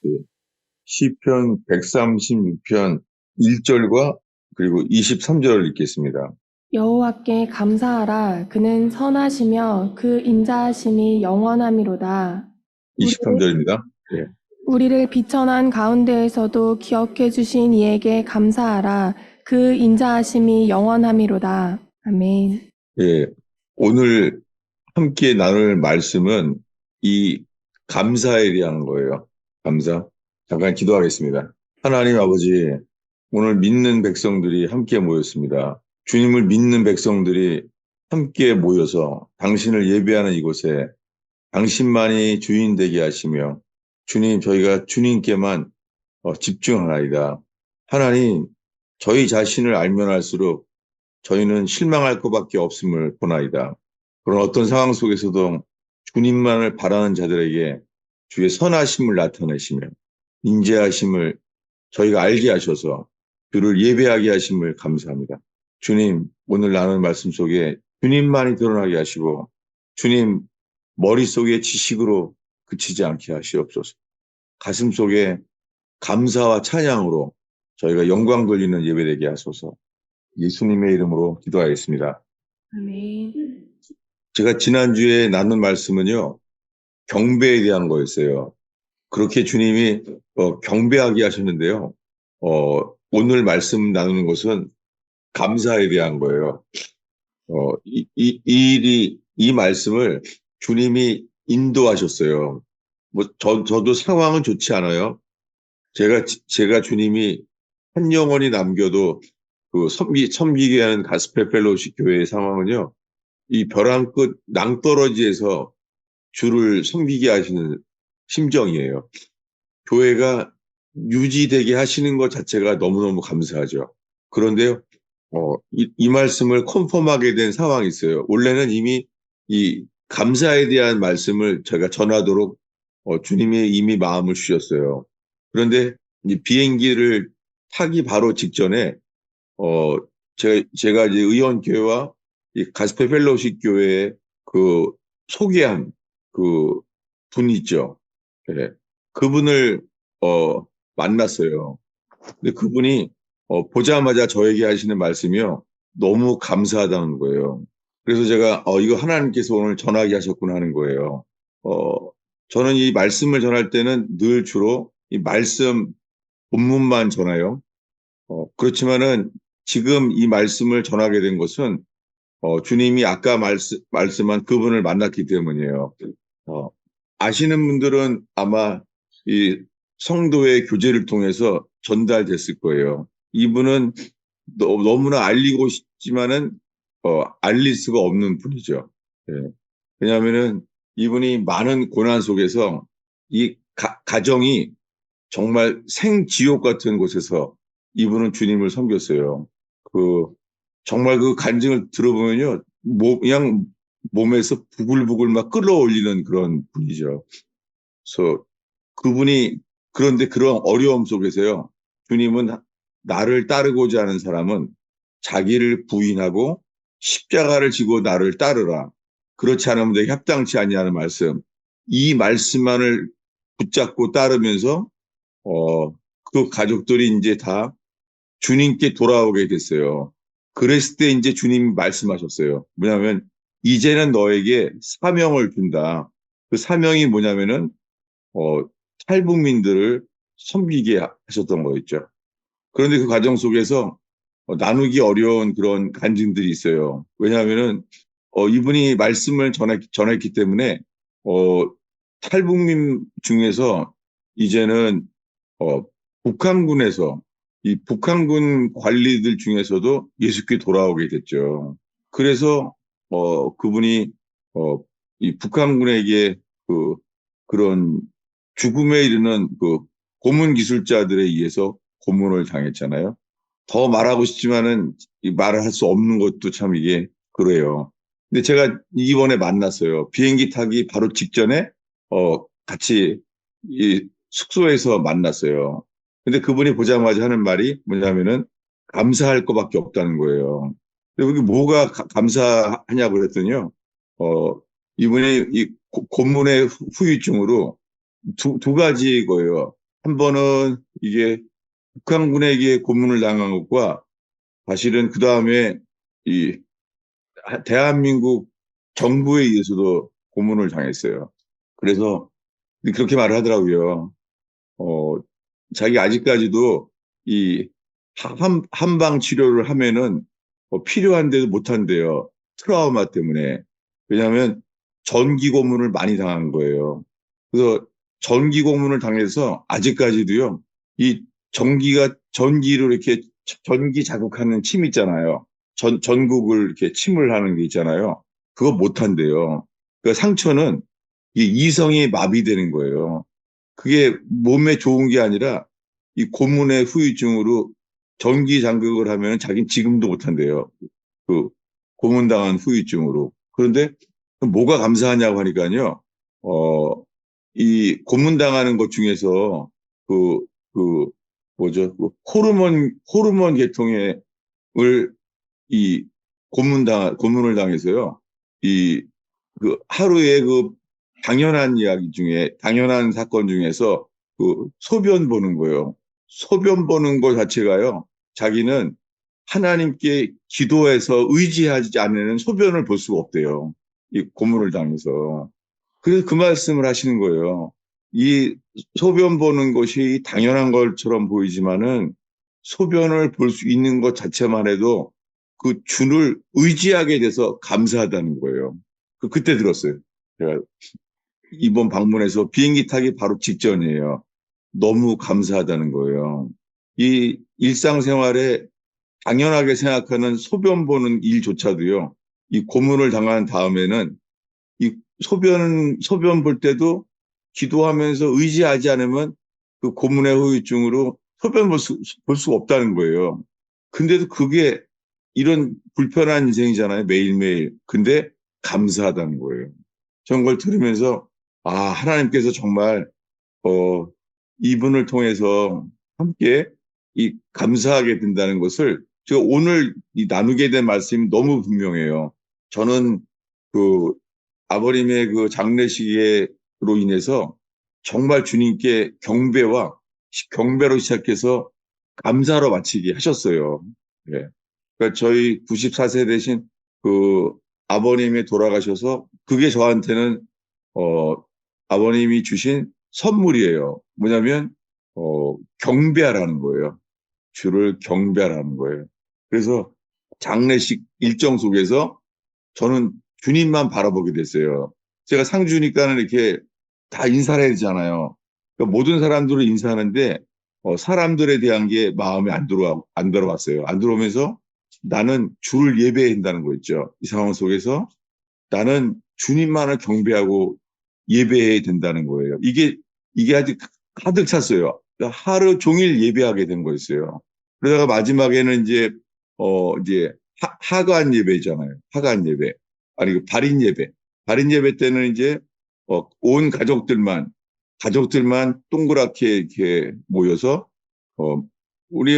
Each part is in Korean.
그 시편 136편 1절과 그리고 23절을 읽겠습니다. 여호와께 감사하라. 그는 선하시며 그 인자하심이 영원함이로다. 우리를, 23절입니다. 예. 우리를 비천한 가운데에서도 기억해 주신 이에게 감사하라. 그 인자하심이 영원함이로다. 아멘. 예. 오늘 함께 나눌 말씀은 이 감사에 대한 거예요. 감사. 잠깐 기도하겠습니다. 하나님 아버지, 오늘 믿는 백성들이 함께 모였습니다. 주님을 믿는 백성들이 함께 모여서 당신을 예배하는 이곳에 당신만이 주인 되게 하시며 주님, 저희가 주님께만 집중하나이다. 하나님, 저희 자신을 알면 알수록 저희는 실망할 것밖에 없음을 보나이다. 그런 어떤 상황 속에서도 주님만을 바라는 자들에게 주의 선하심을 나타내시며 인재하심을 저희가 알게 하셔서 주를 예배하게 하심을 감사합니다. 주님, 오늘 나눈 말씀 속에 주님만이 드러나게 하시고 주님 머릿속에 지식으로 그치지 않게 하시옵소서. 가슴 속에 감사와 찬양으로 저희가 영광 돌리는 예배되게 하소서. 예수님의 이름으로 기도하겠습니다. 아멘. 제가 지난주에 나눈 말씀은요, 경배에 대한 거였어요. 그렇게 주님이 경배하게 하셨는데요. 오늘 말씀 나누는 것은 감사에 대한 거예요. 이 말씀을 주님이 인도하셨어요. 저도 상황은 좋지 않아요. 제가 주님이 한 영혼이 남겨도 섬기게 하는 가스펠 펠로우십 교회의 상황은요, 이 벼랑 끝 낭떠러지에서 주를 섬기게 하시는 심정이에요. 교회가 유지되게 하시는 것 자체가 너무너무 감사하죠. 그런데요, 이 말씀을 컨펌하게 된 상황이 있어요. 원래는 이미 이 감사에 대한 말씀을 제가 전하도록 주님이 이미 마음을 주셨어요. 그런데 이 비행기를 타기 바로 직전에 어, 제가 이제 의원교회와 이 가스펠 펠로우십 교회에 그 소개한 그 분 있죠. 네. 그분을 만났어요. 근데 그분이 보자마자 저에게 하시는 말씀이요. 너무 감사하다는 거예요. 그래서 제가 이거 하나님께서 오늘 전하게 하셨구나 하는 거예요. 저는 이 말씀을 전할 때는 늘 주로 이 말씀 본문만 전해요. 그렇지만은 지금 이 말씀을 전하게 된 것은 주님이 아까 말씀한 그분을 만났기 때문이에요. 어, 아시는 분들은 아마 이 성도의 교제를 통해서 전달됐을 거예요. 이분은 너무나 알리고 싶지만은 알릴 수가 없는 분이죠. 예. 왜냐하면은 이분이 많은 고난 속에서 이 가정이 정말 생지옥 같은 곳에서 이분은 주님을 섬겼어요. 그, 정말 그 간증을 들어보면요. 그냥 몸에서 부글부글 막 끌어올리는 그런 분이죠. 그래서 그분이, 그런데 그런 어려움 속에서요. 주님은 나를 따르고자 하는 사람은 자기를 부인하고 십자가를 지고 나를 따르라. 그렇지 않으면 내게 합당치 않냐는 말씀. 이 말씀만을 붙잡고 따르면서 그 가족들이 이제 다 주님께 돌아오게 됐어요. 그랬을 때 이제 주님이 말씀하셨어요. 뭐냐면, 이제는 너에게 사명을 준다. 그 사명이 뭐냐면은, 탈북민들을 섬기게 하셨던 거였죠. 그런데 그 과정 속에서 나누기 어려운 그런 간증들이 있어요. 왜냐하면은, 이분이 말씀을 전했기 때문에, 어, 탈북민 중에서 이제는 어, 북한군에서 이 북한군 관리들 중에서도 예수께 돌아오게 됐죠. 그래서 그분이 어, 이 북한군에게 그런 죽음에 이르는 그 고문 기술자들에 의해서 고문을 당했잖아요. 더 말하고 싶지만은 말을 할 수 없는 것도 참 이게 그래요. 근데 제가 이번에 만났어요. 비행기 타기 바로 직전에 같이 이 숙소에서 만났어요. 근데 그분이 보자마자 하는 말이 뭐냐면은 감사할 것밖에 없다는 거예요. 근데 여기 뭐가 감사하냐고 그랬더니요. 어, 이분이 이 고문의 후유증으로 두 가지 거예요. 한 번은 이게 북한군에게 고문을 당한 것과 사실은 그 다음에 이 대한민국 정부에 의해서도 고문을 당했어요. 그래서 그렇게 말을 하더라고요. 어, 자기 아직까지도 이 한방 치료를 하면은 필요한데도 못한대요. 트라우마 때문에. 왜냐하면 전기 고문을 많이 당한 거예요. 그래서 전기 고문을 당해서 아직까지도요. 이 전기로 이렇게 전기 자극하는 침 있잖아요. 전국을 이렇게 침을 하는 게 있잖아요. 그거 못한대요. 그 상처는 이 이성이 마비되는 거예요. 그게 몸에 좋은 게 아니라 이 고문의 후유증으로 전기 장극을 하면 자기는 지금도 못한대요. 그 고문당한 후유증으로. 그런데 뭐가 감사하냐고 하니까요. 이 고문당하는 것 중에서 그, 그, 뭐죠? 그 호르몬 계통의 이 고문을 당해서요. 이, 하루에 당연한 이야기 중에, 당연한 사건 중에서 소변 보는 거예요. 소변 보는 것 자체가요. 자기는 하나님께 기도해서 의지하지 않으면 소변을 볼 수가 없대요. 이 고문을 당해서. 그래서 그 말씀을 하시는 거예요. 이 소변 보는 것이 당연한 것처럼 보이지만은 소변을 볼 수 있는 것 자체만 해도 그 주를 의지하게 돼서 감사하다는 거예요. 그때 들었어요. 제가 이번 방문해서 비행기 타기 바로 직전이에요. 너무 감사하다는 거예요. 이 일상생활에 당연하게 생각하는 소변 보는 일조차도요. 이 고문을 당한 다음에는 이 소변 볼 때도 기도하면서 의지하지 않으면 그 고문의 후유증으로 소변 볼 수가 없다는 거예요. 근데도 그게 이런 불편한 인생이잖아요. 매일매일. 근데 감사하다는 거예요. 저는 그걸 들으면서 하나님께서 정말 어, 이분을 통해서 함께 이 감사하게 된다는 것을 제가 오늘 이 나누게 된 말씀이 너무 분명해요. 저는 그 아버님의 그 장례식으로 인해서 정말 주님께 경배로 시작해서 감사로 마치게 하셨어요. 예. 그러니까 저희 94세 되신 그 아버님이 돌아가셔서 그게 저한테는 어, 아버님이 주신 선물이에요. 뭐냐면 경배하라는 거예요. 주를 경배하라는 거예요. 그래서 장례식 일정 속에서 저는 주님만 바라보게 됐어요. 제가 상주니까는 이렇게 다 인사를 해야 되잖아요. 그러니까 모든 사람들을 인사하는데 사람들에 대한 게 마음에 안 들어왔어요. 안 들어오면서 나는 주를 예배해야 한다는 거 있죠. 이 상황 속에서 나는 주님만을 경배하고 예배해야 된다는 거예요. 이게 아직 가득 찼어요. 그러니까 하루 종일 예배하게 된 거였어요. 그러다가 마지막에는 이제 하관 예배잖아요. 하관 예배. 아니, 발인 예배. 발인 예배 때는 이제, 온 가족들만 동그랗게 이렇게 모여서, 어, 우리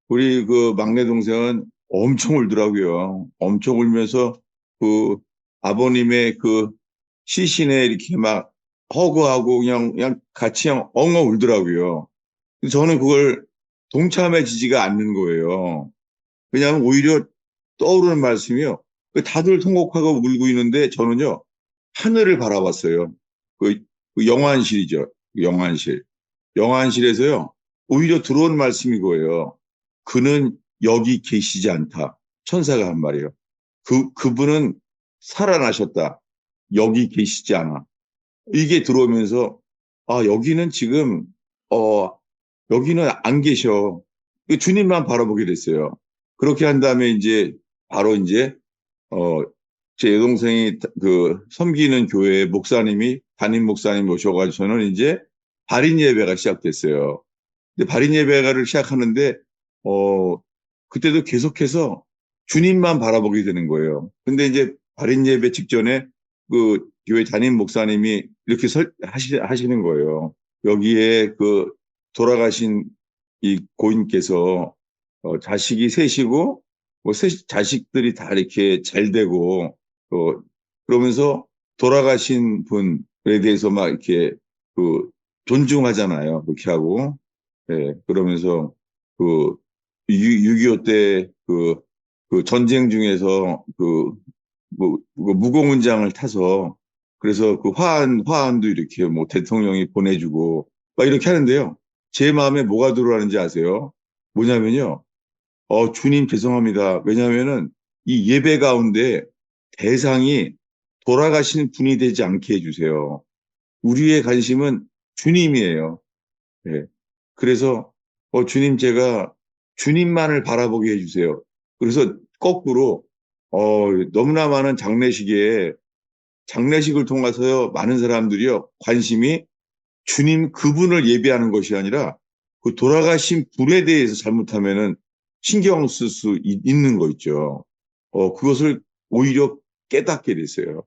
우리 그 막내 동생은 엄청 울더라고요. 엄청 울면서 그 아버님의 그 시신에 이렇게 막 허구하고 그냥 같이 그냥 엉엉 울더라고요. 저는 그걸 동참해지지가 않는 거예요. 왜냐하면 오히려 떠오르는 말씀이요. 다들 통곡하고 울고 있는데 저는요, 하늘을 바라봤어요. 그 영안실이죠. 영안실. 영안실에서요, 오히려 들어온 말씀이 거예요. 그는 여기 계시지 않다. 천사가 한 말이에요. 그분은 살아나셨다. 여기 계시지 않아. 이게 들어오면서, 여기는 지금, 어, 여기는 안 계셔. 주님만 바라보게 됐어요. 그렇게 한 다음에 이제, 바로 이제, 어, 제 여동생이 섬기는 교회 목사님이, 담임 목사님 모셔가지고 저는 이제 발인 예배가 시작됐어요. 근데 발인 예배를 시작하는데, 어, 그때도 계속해서 주님만 바라보게 되는 거예요. 근데 이제 발인 예배 직전에 그 교회 담임 목사님이 이렇게 하시는 거예요. 여기에 돌아가신 이 고인께서 자식이 셋이고 자식들이 다 이렇게 잘 되고 그러면서 돌아가신 분에 대해서 막 이렇게 존중하잖아요. 그렇게 하고. 예, 그러면서 그 6.25 때 그 전쟁 중에서 무공훈장을 타서 그래서 그 화환도 이렇게 뭐 대통령이 보내주고 막 이렇게 하는데요. 제 마음에 뭐가 들어가는지 아세요? 뭐냐면요. 주님 죄송합니다. 왜냐하면은 이 예배 가운데 대상이 돌아가신 분이 되지 않게 해주세요. 우리의 관심은 주님이에요. 예. 그래서 주님 제가 주님만을 바라보게 해주세요. 그래서 거꾸로 너무나 많은 장례식을 통해서요 많은 사람들이요 관심이 주님 그분을 예배하는 것이 아니라 그 돌아가신 분에 대해서 잘못하면은 신경 쓸 수 있는 거 있죠. 그것을 오히려 깨닫게 됐어요.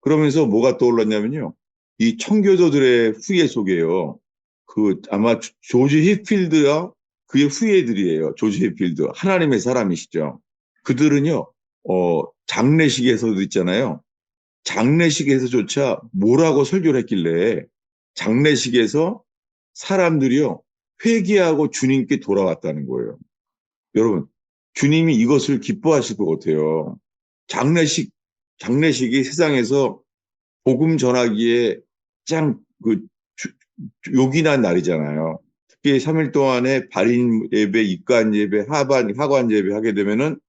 그러면서 뭐가 떠올랐냐면요. 이 청교도들의 후예 속에요. 아마 조지 히필드와 그의 후예들이에요. 조지 히필드. 하나님의 사람이시죠. 그들은요, 장례식에서도 있잖아요. 장례식에서조차 뭐라고 설교를 했길래 장례식에서 사람들이요, 회개하고 주님께 돌아왔다는 거예요. 여러분, 주님이 이것을 기뻐하실 것 같아요. 장례식이 세상에서 복음 전하기에 짱 요긴한 날이잖아요. 특히 3일 동안에 발인 예배, 입관 예배, 하관 예배 하게 되면은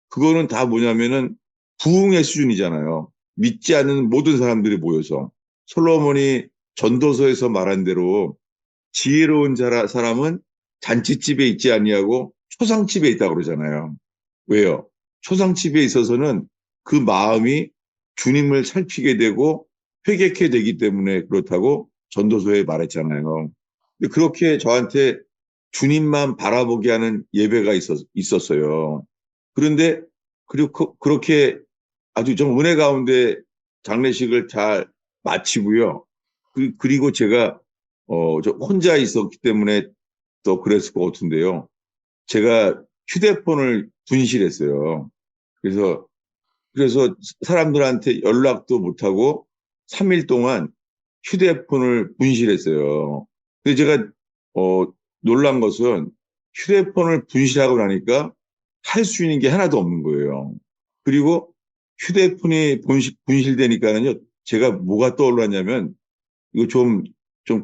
그거는 다 뭐냐면은 부흥의 수준이잖아요. 믿지 않는 모든 사람들이 모여서 솔로몬이 전도서에서 말한 대로 지혜로운 사람은 잔치집에 있지 아니하고 초상집에 있다고 그러잖아요. 왜요? 초상집에 있어서는 그 마음이 주님을 살피게 되고 회개케 되기 때문에 그렇다고 전도서에 말했잖아요. 근데 그렇게 저한테 주님만 바라보게 하는 예배가 있었어요. 그런데 그렇게 아주 좀 은혜 가운데 장례식을 잘 마치고요. 그리고 제가 저 혼자 있었기 때문에 또 그랬을 것 같은데요. 제가 휴대폰을 분실했어요. 그래서 사람들한테 연락도 못하고 3일 동안 휴대폰을 분실했어요. 근데 제가 어, 놀란 것은 휴대폰을 분실하고 나니까 할 수 있는 게 하나도 없는 거예요. 그리고 휴대폰이 분실되니까는요, 제가 뭐가 떠올랐냐면 이거 좀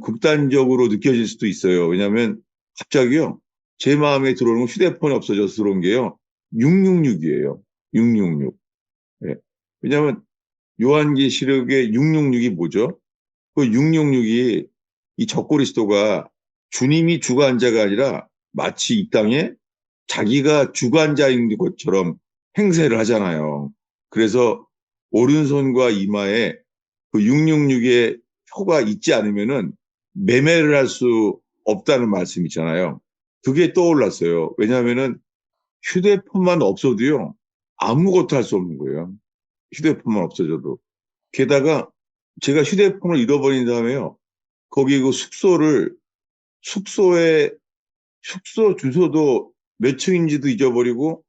극단적으로 느껴질 수도 있어요. 왜냐하면 갑자기요, 제 마음에 들어오는 건 휴대폰이 없어져서 들어온 게요, 666이에요. 666. 예. 왜냐하면 요한계시록의 666이 뭐죠? 그 666이 이 적그리스도가 주님이 주관자가 아니라 마치 이 땅에 자기가 주관자인 것처럼 행세를 하잖아요. 그래서 오른손과 이마에 그 666의 표가 있지 않으면은 매매를 할 수 없다는 말씀 있잖아요. 그게 떠올랐어요. 왜냐하면은 휴대폰만 없어도요, 아무것도 할 수 없는 거예요. 휴대폰만 없어져도. 게다가 제가 휴대폰을 잃어버린 다음에요. 거기 그 숙소에, 숙소 주소도 몇 층인지도 잊어버리고,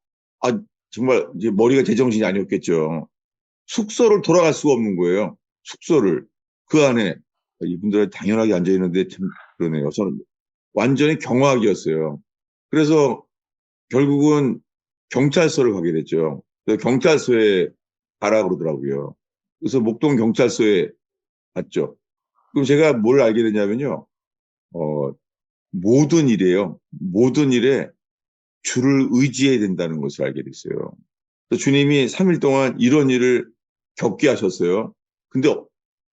정말 이제 머리가 제정신이 아니었겠죠. 숙소를 돌아갈 수가 없는 거예요. 숙소를. 그 안에, 이분들은 당연하게 앉아있는데 참 그러네요. 저는 완전히 경악이었어요. 그래서 결국은 경찰서를 가게 됐죠. 그래서 경찰서에 가라 그러더라고요. 그래서 목동 경찰서에 갔죠. 그럼 제가 뭘 알게 됐냐면요. 어, 모든 일에요. 모든 일에 주를 의지해야 된다는 것을 알게 됐어요. 그래서 주님이 3일 동안 이런 일을 겪게 하셨어요. 근데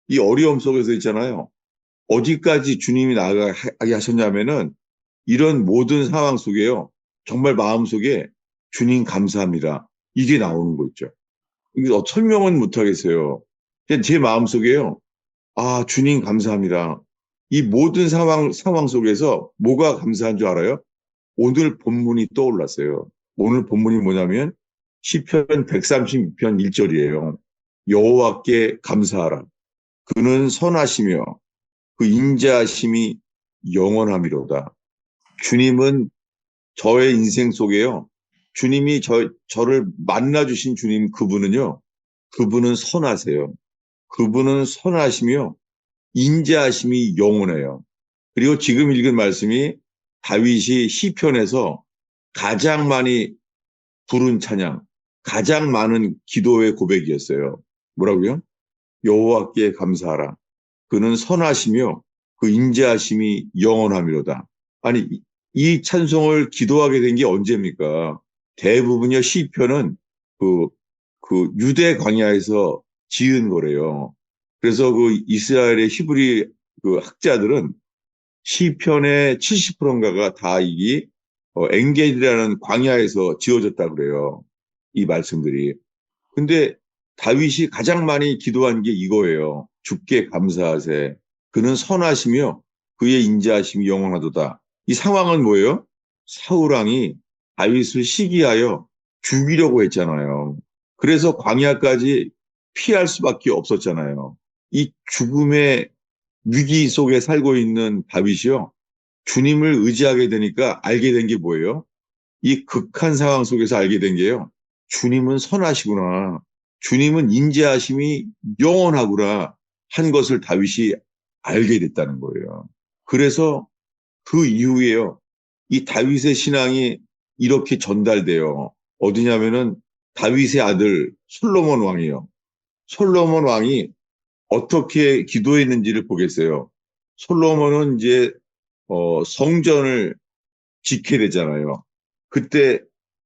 이 어려움 속에서 있잖아요. 어디까지 주님이 나아가게 하셨냐면은 이런 모든 상황 속에요. 정말 마음속에 주님 감사합니다. 이게 나오는 거 있죠. 이게 설명은 못하겠어요. 그냥 제 마음속에요. 주님 감사합니다. 이 모든 상황 속에서 뭐가 감사한 줄 알아요? 오늘 본문이 떠올랐어요. 오늘 본문이 뭐냐면 시편 136편 1절이에요. 여호와께 감사하라. 그는 선하시며 그 인자하심이 영원함이로다. 주님은 저의 인생 속에요. 주님이 저를 만나주신 주님 그분은요. 그분은 선하세요. 그분은 선하시며 인자하심이 영원해요. 그리고 지금 읽은 말씀이 다윗이 시편에서 가장 많이 부른 찬양, 가장 많은 기도의 고백이었어요. 뭐라고요? 여호와께 감사하라. 그는 선하시며 그 인자하심이 영원함이로다. 아니, 이 찬송을 기도하게 된 게 언제입니까? 대부분의 시편은 그, 유대 광야에서 지은 거래요. 그래서 그 이스라엘의 히브리 그 학자들은 시편의 70%인가가 다 이게 엔게디라는 광야에서 지어졌다 그래요. 이 말씀들이. 근데 다윗이 가장 많이 기도한 게 이거예요. 주께 감사하세. 그는 선하시며 그의 인자하심이 영원하도다. 이 상황은 뭐예요? 사울왕이 다윗을 시기하여 죽이려고 했잖아요. 그래서 광야까지 피할 수밖에 없었잖아요. 이 죽음의 위기 속에 살고 있는 다윗이요. 주님을 의지하게 되니까 알게 된 게 뭐예요? 이 극한 상황 속에서 알게 된 게요. 주님은 선하시구나. 주님은 인자하심이 영원하구나 한 것을 다윗이 알게 됐다는 거예요. 그래서 그 이후에요. 이 다윗의 신앙이 이렇게 전달돼요. 어디냐면은 다윗의 아들 솔로몬 왕이요. 솔로몬 왕이 어떻게 기도했는지를 보겠어요. 솔로몬은 이제 성전을 짓게 되잖아요. 그때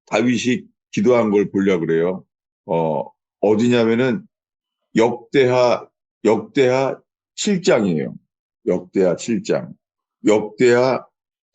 다윗이 기도한 걸 보려고 그래요. 어디냐면은 역대하 7장이에요. 역대하 7장. 역대하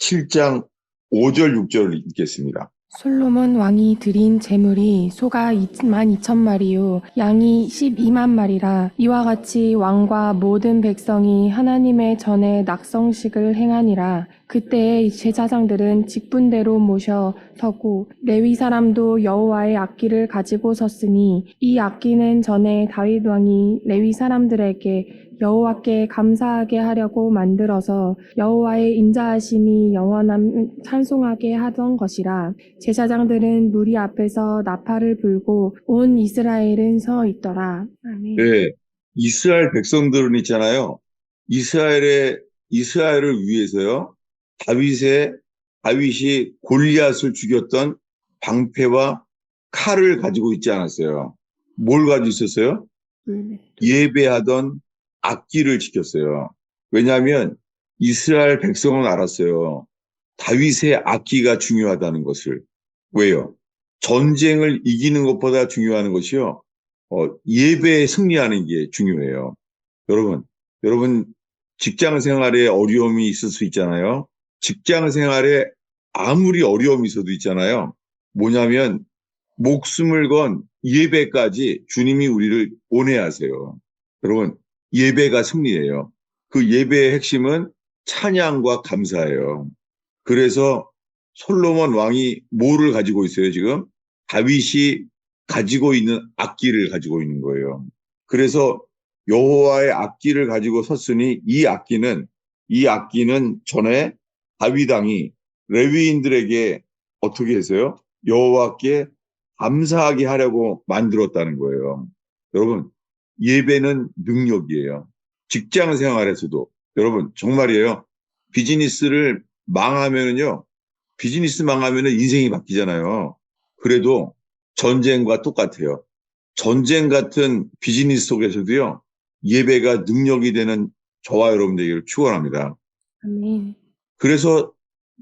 7장 5절 6절을 읽겠습니다. 솔로몬 왕이 드린 제물이 소가 2만 2천 마리요 양이 12만 마리라. 이와 같이 왕과 모든 백성이 하나님의 전에 낙성식을 행하니라. 그때에 제사장들은 직분대로 모셔 서고 레위 사람도 여호와의 악기를 가지고 섰으니 이 악기는 전에 다윗 왕이 레위 사람들에게 여호와께 감사하게 하려고 만들어서 여호와의 인자하심이 영원함 찬송하게 하던 것이라. 제사장들은 무리 앞에서 나팔을 불고 온 이스라엘은 서 있더라. 아멘. 네, 이스라엘 백성들은 있잖아요. 이스라엘을 위해서요. 다윗이 골리앗을 죽였던 방패와 칼을 가지고 있지 않았어요. 뭘 가지고 있었어요? 예배하던 악기를 지켰어요. 왜냐하면 이스라엘 백성은 알았어요. 다윗의 악기가 중요하다는 것을. 왜요? 전쟁을 이기는 것보다 중요한 것이요. 예배에 승리하는 게 중요해요. 여러분, 직장 생활에 어려움이 있을 수 있잖아요. 직장 생활에 아무리 어려움이 있어도 있잖아요. 뭐냐면, 목숨을 건 예배까지 주님이 우리를 온해하세요. 여러분, 예배가 승리예요. 그 예배의 핵심은 찬양과 감사예요. 그래서 솔로몬 왕이 뭐를 가지고 있어요, 지금? 다윗이 가지고 있는 악기를 가지고 있는 거예요. 그래서 여호와의 악기를 가지고 섰으니 이 악기는 전에 다윗 왕이 레위인들에게 어떻게 했어요? 여호와께 감사하게 하려고 만들었다는 거예요. 여러분, 예배는 능력이에요. 직장 생활에서도 여러분 정말이에요. 비즈니스 망하면은 인생이 바뀌잖아요. 그래도 전쟁과 똑같아요. 전쟁 같은 비즈니스 속에서도요. 예배가 능력이 되는 저와 여러분들에게 축원합니다. 아멘. 그래서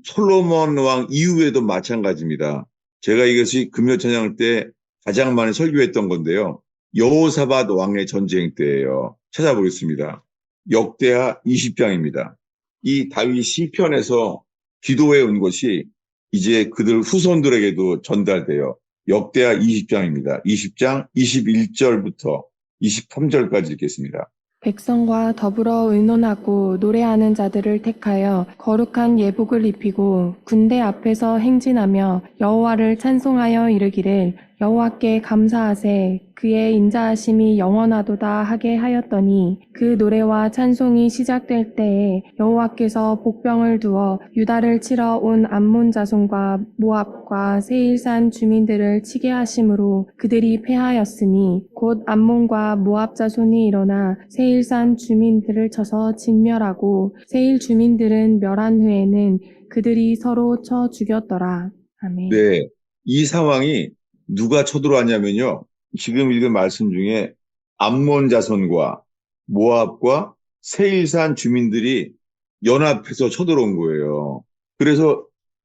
솔로몬 왕 이후에도 마찬가지입니다. 제가 이것이 금요찬양 때 가장 많이 설교했던 건데요. 여호사밧 왕의 전쟁 때예요. 찾아보겠습니다. 역대하 20장입니다. 이 다윗 시편에서 기도해 온 것이 이제 그들 후손들에게도 전달돼요. 역대하 20장입니다. 20장 21절부터 23절까지 읽겠습니다. 백성과 더불어 의논하고 노래하는 자들을 택하여 거룩한 예복을 입히고 군대 앞에서 행진하며 여호와를 찬송하여 이르기를 여호와께 감사하세 그의 인자하심이 영원하도다 하게 하였더니 그 노래와 찬송이 시작될 때에 여호와께서 복병을 두어 유다를 치러 온 암몬 자손과 모압과 세일산 주민들을 치게 하심으로 그들이 패하였으니 곧 암몬과 모압 자손이 일어나 세일산 주민들을 쳐서 진멸하고 세일 주민들은 멸한 후에는 그들이 서로 쳐 죽였더라. 아멘. 네, 이 상황이 누가 쳐들어왔냐면요. 지금 읽은 말씀 중에 암몬 자손과 모압과 세일산 주민들이 연합해서 쳐들어온 거예요. 그래서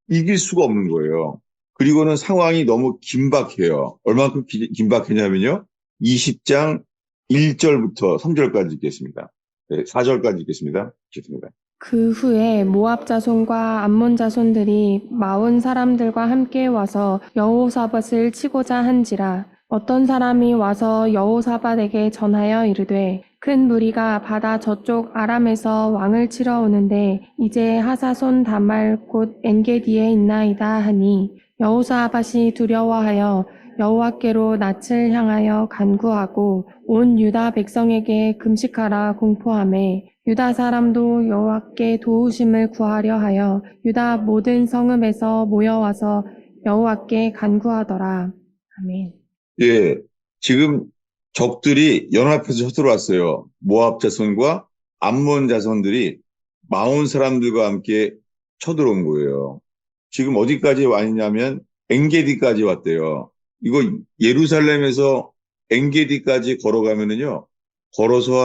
이길 수가 없는 거예요. 그리고는 상황이 너무 긴박해요. 얼마큼 긴박했냐면요. 20장 1절부터 3절까지 읽겠습니다. 네, 4절까지 읽겠습니다. 읽겠습니다. 그 후에 모압 자손과 암몬 자손들이 마온 사람들과 함께 와서 여호사밧을 치고자 한지라 어떤 사람이 와서 여호사밧에게 전하여 이르되 큰 무리가 바다 저쪽 아람에서 왕을 치러 오는데 이제 하사손 다말 곧 엔게디에 있나이다 하니 여호사밧이 두려워하여 여호와께로 낯을 향하여 간구하고 온 유다 백성에게 금식하라 공포하매 유다 사람도 여호와께 도우심을 구하려 하여 유다 모든 성읍에서 모여와서 여호와께 간구하더라. 아멘. 예, 지금 적들이 연합해서 쳐들어왔어요. 모압 자손과 암몬 자손들이 마온 사람들과 함께 쳐들어온 거예요. 지금 어디까지 왔냐면 엔게디까지 왔대요. 이거 예루살렘에서 엔게디까지 걸어가면은요, 걸어서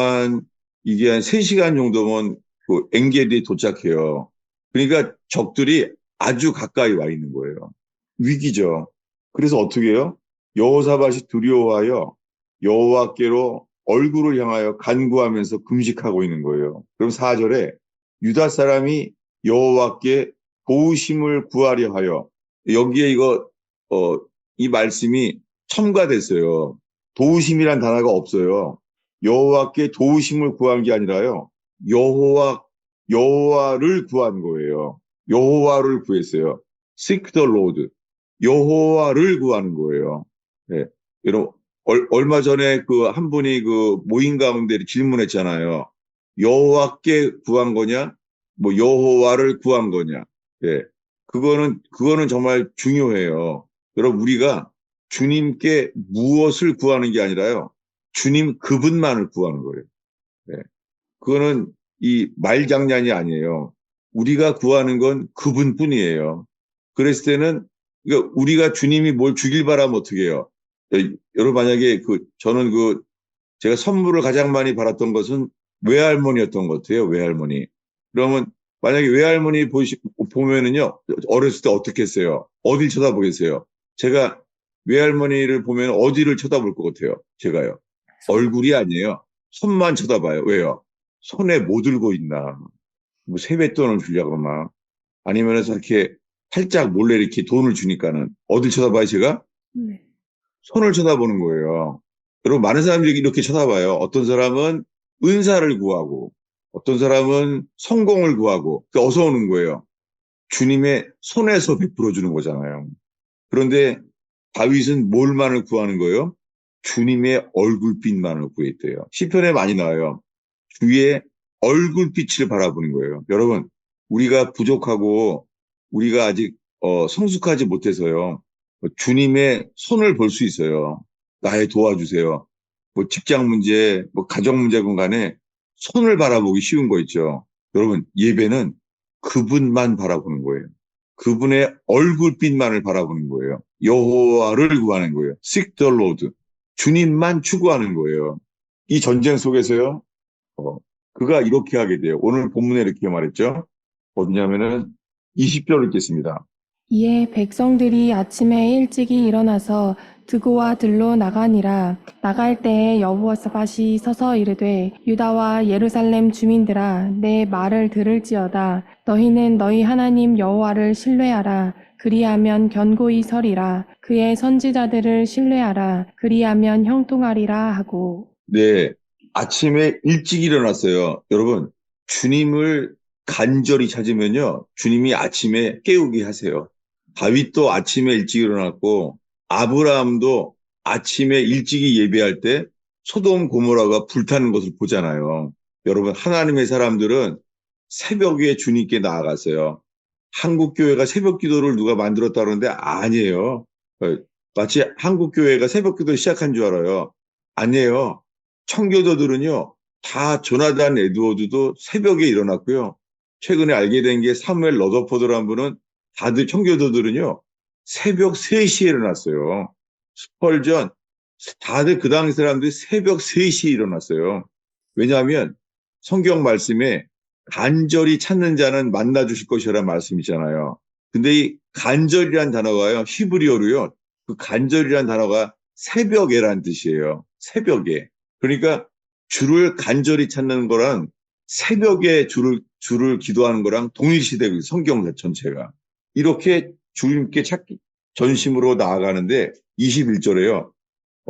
이게 한 3시간 정도면 그 엔게디 도착해요. 그러니까 적들이 아주 가까이 와 있는 거예요. 위기죠. 그래서 어떻게 해요? 여호사밧이 두려워하여 여호와께로 얼굴을 향하여 간구하면서 금식하고 있는 거예요. 그럼 4절에 유다 사람이 여호와께 도우심을 구하려 하여 여기에 이 말씀이 첨가됐어요. 도우심이란 단어가 없어요. 여호와께 도우심을 구한 게 아니라요. 여호와를 구한 거예요. 여호와를 구했어요. Seek the Lord. 여호와를 구하는 거예요. 네. 여러분, 얼마 전에 한 분이 모임 가운데 질문했잖아요. 여호와께 구한 거냐? 뭐 여호와를 구한 거냐? 예. 그거는 정말 중요해요. 여러분, 우리가 주님께 무엇을 구하는 게 아니라요. 주님 그분만을 구하는 거예요. 예. 그거는 이 말장난이 아니에요. 우리가 구하는 건 그분뿐이에요. 그랬을 때는 그러니까 우리가 주님이 뭘 주길 바라면 어떻게 해요? 여러분 만약에 저는 제가 선물을 가장 많이 받았던 것은 외할머니였던 것 같아요. 외할머니. 그러면 만약에 외할머니 보면은요. 어렸을 때 어떻게 했어요? 어딜 쳐다보겠어요? 제가 외할머니를 보면 어디를 쳐다볼 것 같아요? 제가요. 얼굴이 아니에요. 손만 쳐다봐요. 왜요? 손에 뭐 들고 있나? 뭐 세뱃돈을 주려고 막 아니면 이렇게 살짝 몰래 이렇게 돈을 주니까는 어딜 쳐다봐요, 제가? 네. 손을 쳐다보는 거예요. 여러분, 많은 사람들이 이렇게 쳐다봐요. 어떤 사람은 은사를 구하고, 어떤 사람은 성공을 구하고, 그러니까 어서 오는 거예요. 주님의 손에서 베풀어 주는 거잖아요. 그런데 다윗은 뭘만을 구하는 거예요? 주님의 얼굴빛만을 구했대요. 시편에 많이 나와요. 주의 얼굴빛을 바라보는 거예요. 여러분, 우리가 부족하고 우리가 아직 성숙하지 못해서요. 주님의 손을 볼 수 있어요. 나의 도와주세요. 뭐 직장 문제, 뭐 가정 문제건 간에 손을 바라보기 쉬운 거 있죠. 여러분, 예배는 그분만 바라보는 거예요. 그분의 얼굴빛만을 바라보는 거예요. 여호와를 구하는 거예요. Seek the Lord. 주님만 추구하는 거예요. 이 전쟁 속에서요. 그가 이렇게 하게 돼요. 오늘 본문에 이렇게 말했죠. 어디냐면은 20절 읽겠습니다. 이에 백성들이 아침에 일찍이 일어나서 드고와 들로 나가니라. 나갈 때에 여호사밧이 서서 이르되 유다와 예루살렘 주민들아 내 말을 들을지어다. 너희는 너희 하나님 여호와를 신뢰하라. 그리하면 견고히 서리라. 그의 선지자들을 신뢰하라. 그리하면 형통하리라 하고. 네, 아침에 일찍 일어났어요. 여러분, 주님을 간절히 찾으면요. 주님이 아침에 깨우게 하세요. 다윗도 아침에 일찍 일어났고 아브라함도 아침에 일찍이 예배할 때 소돔 고모라가 불타는 것을 보잖아요. 여러분, 하나님의 사람들은 새벽에 주님께 나아갔어요. 한국 교회가 새벽 기도를 누가 만들었다 그러는데 아니에요. 마치 한국 교회가 새벽 기도 시작한 줄 알아요. 아니에요. 청교도들은요, 다 조나단 에드워드도 새벽에 일어났고요. 최근에 알게 된 게 사무엘 러더포드라는 분은 다들 청교도들은요, 새벽 3시에 일어났어요. 스펄전, 다들 그 당시 사람들이 새벽 3시에 일어났어요. 왜냐하면 성경 말씀에 간절히 찾는 자는 만나 주실 것이라는 말씀 있잖아요. 근데 이 간절이란 단어가요, 히브리어로요, 그 간절이란 단어가 새벽에란 뜻이에요. 새벽에. 그러니까 주를 간절히 찾는 거랑 새벽에 주를 기도하는 거랑 동일시되고 성경 전체가. 이렇게 주님께 찾기, 전심으로 나아가는데 21절에요.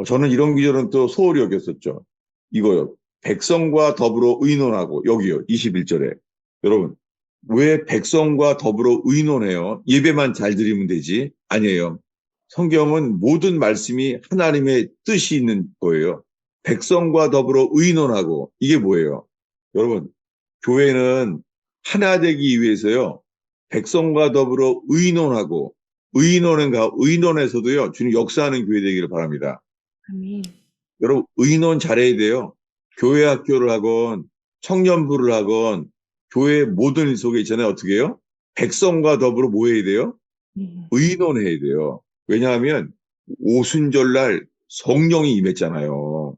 저는 이런 기절은 또 소홀히 여겼었죠. 이거요. 백성과 더불어 의논하고, 여기요. 21절에. 여러분, 왜 백성과 더불어 의논해요? 예배만 잘 드리면 되지? 아니에요. 성경은 모든 말씀이 하나님의 뜻이 있는 거예요. 백성과 더불어 의논하고, 이게 뭐예요? 여러분, 교회는 하나 되기 위해서요. 백성과 더불어 의논하고, 의논에서도요. 주님 역사하는 교회 되기를 바랍니다. 아멘. 여러분, 의논 잘해야 돼요. 교회 학교를 하건, 청년부를 하건, 교회 모든 일 속에 있잖아요. 어떻게 해요? 백성과 더불어 뭐 해야 돼요? 의논해야 돼요. 왜냐하면, 오순절날 성령이 임했잖아요.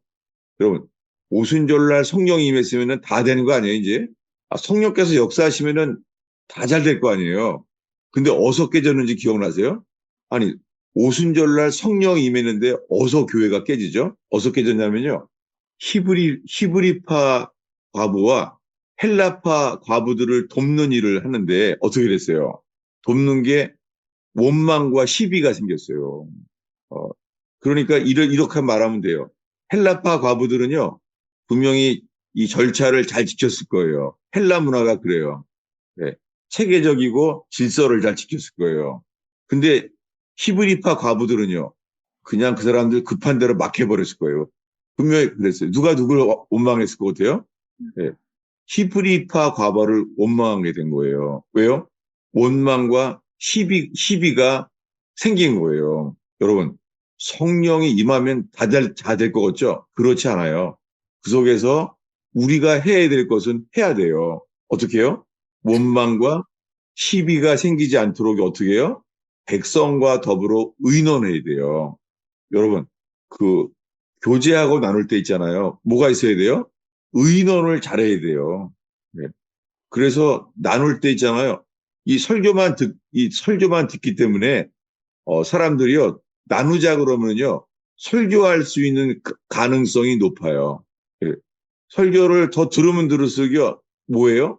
여러분, 오순절날 성령이 임했으면 다 되는 거 아니에요, 이제? 성령께서 역사하시면은 다 잘 될 거 아니에요. 근데 어디서 깨졌는지 기억나세요? 아니, 오순절날 성령이 임했는데 어디서 교회가 깨지죠? 어디서 깨졌냐면요. 히브리파 과부와 헬라파 과부들을 돕는 일을 하는데 어떻게 됐어요? 돕는 게 원망과 시비가 생겼어요. 어, 그러니까 이렇게 말하면 돼요. 헬라파 과부들은요, 분명히 이 절차를 잘 지켰을 거예요. 헬라 문화가 그래요. 네. 체계적이고 질서를 잘 지켰을 거예요. 근데 히브리파 과부들은요, 그냥 그 사람들 급한 대로 막 해버렸을 거예요. 분명히 그랬어요. 누가 누굴 원망했을 것 같아요? 네. 히브리파 과부를 원망하게 된 거예요. 왜요? 원망과 시비가 생긴 거예요. 여러분, 성령이 임하면 다 될 것 같죠? 그렇지 않아요. 그 속에서 우리가 해야 될 것은 해야 돼요. 어떻게 해요? 원망과 시비가 생기지 않도록 어떻게 해요? 백성과 더불어 의논해야 돼요. 여러분, 그 교제하고 나눌 때 있잖아요. 뭐가 있어야 돼요? 의논을 잘해야 돼요. 네. 그래서 나눌 때 있잖아요. 이 설교만 듣기 때문에 사람들이요, 나누자 그러면요, 설교할 수 있는 가능성이 높아요. 예. 설교를 더 들으면 들을수록요, 뭐예요?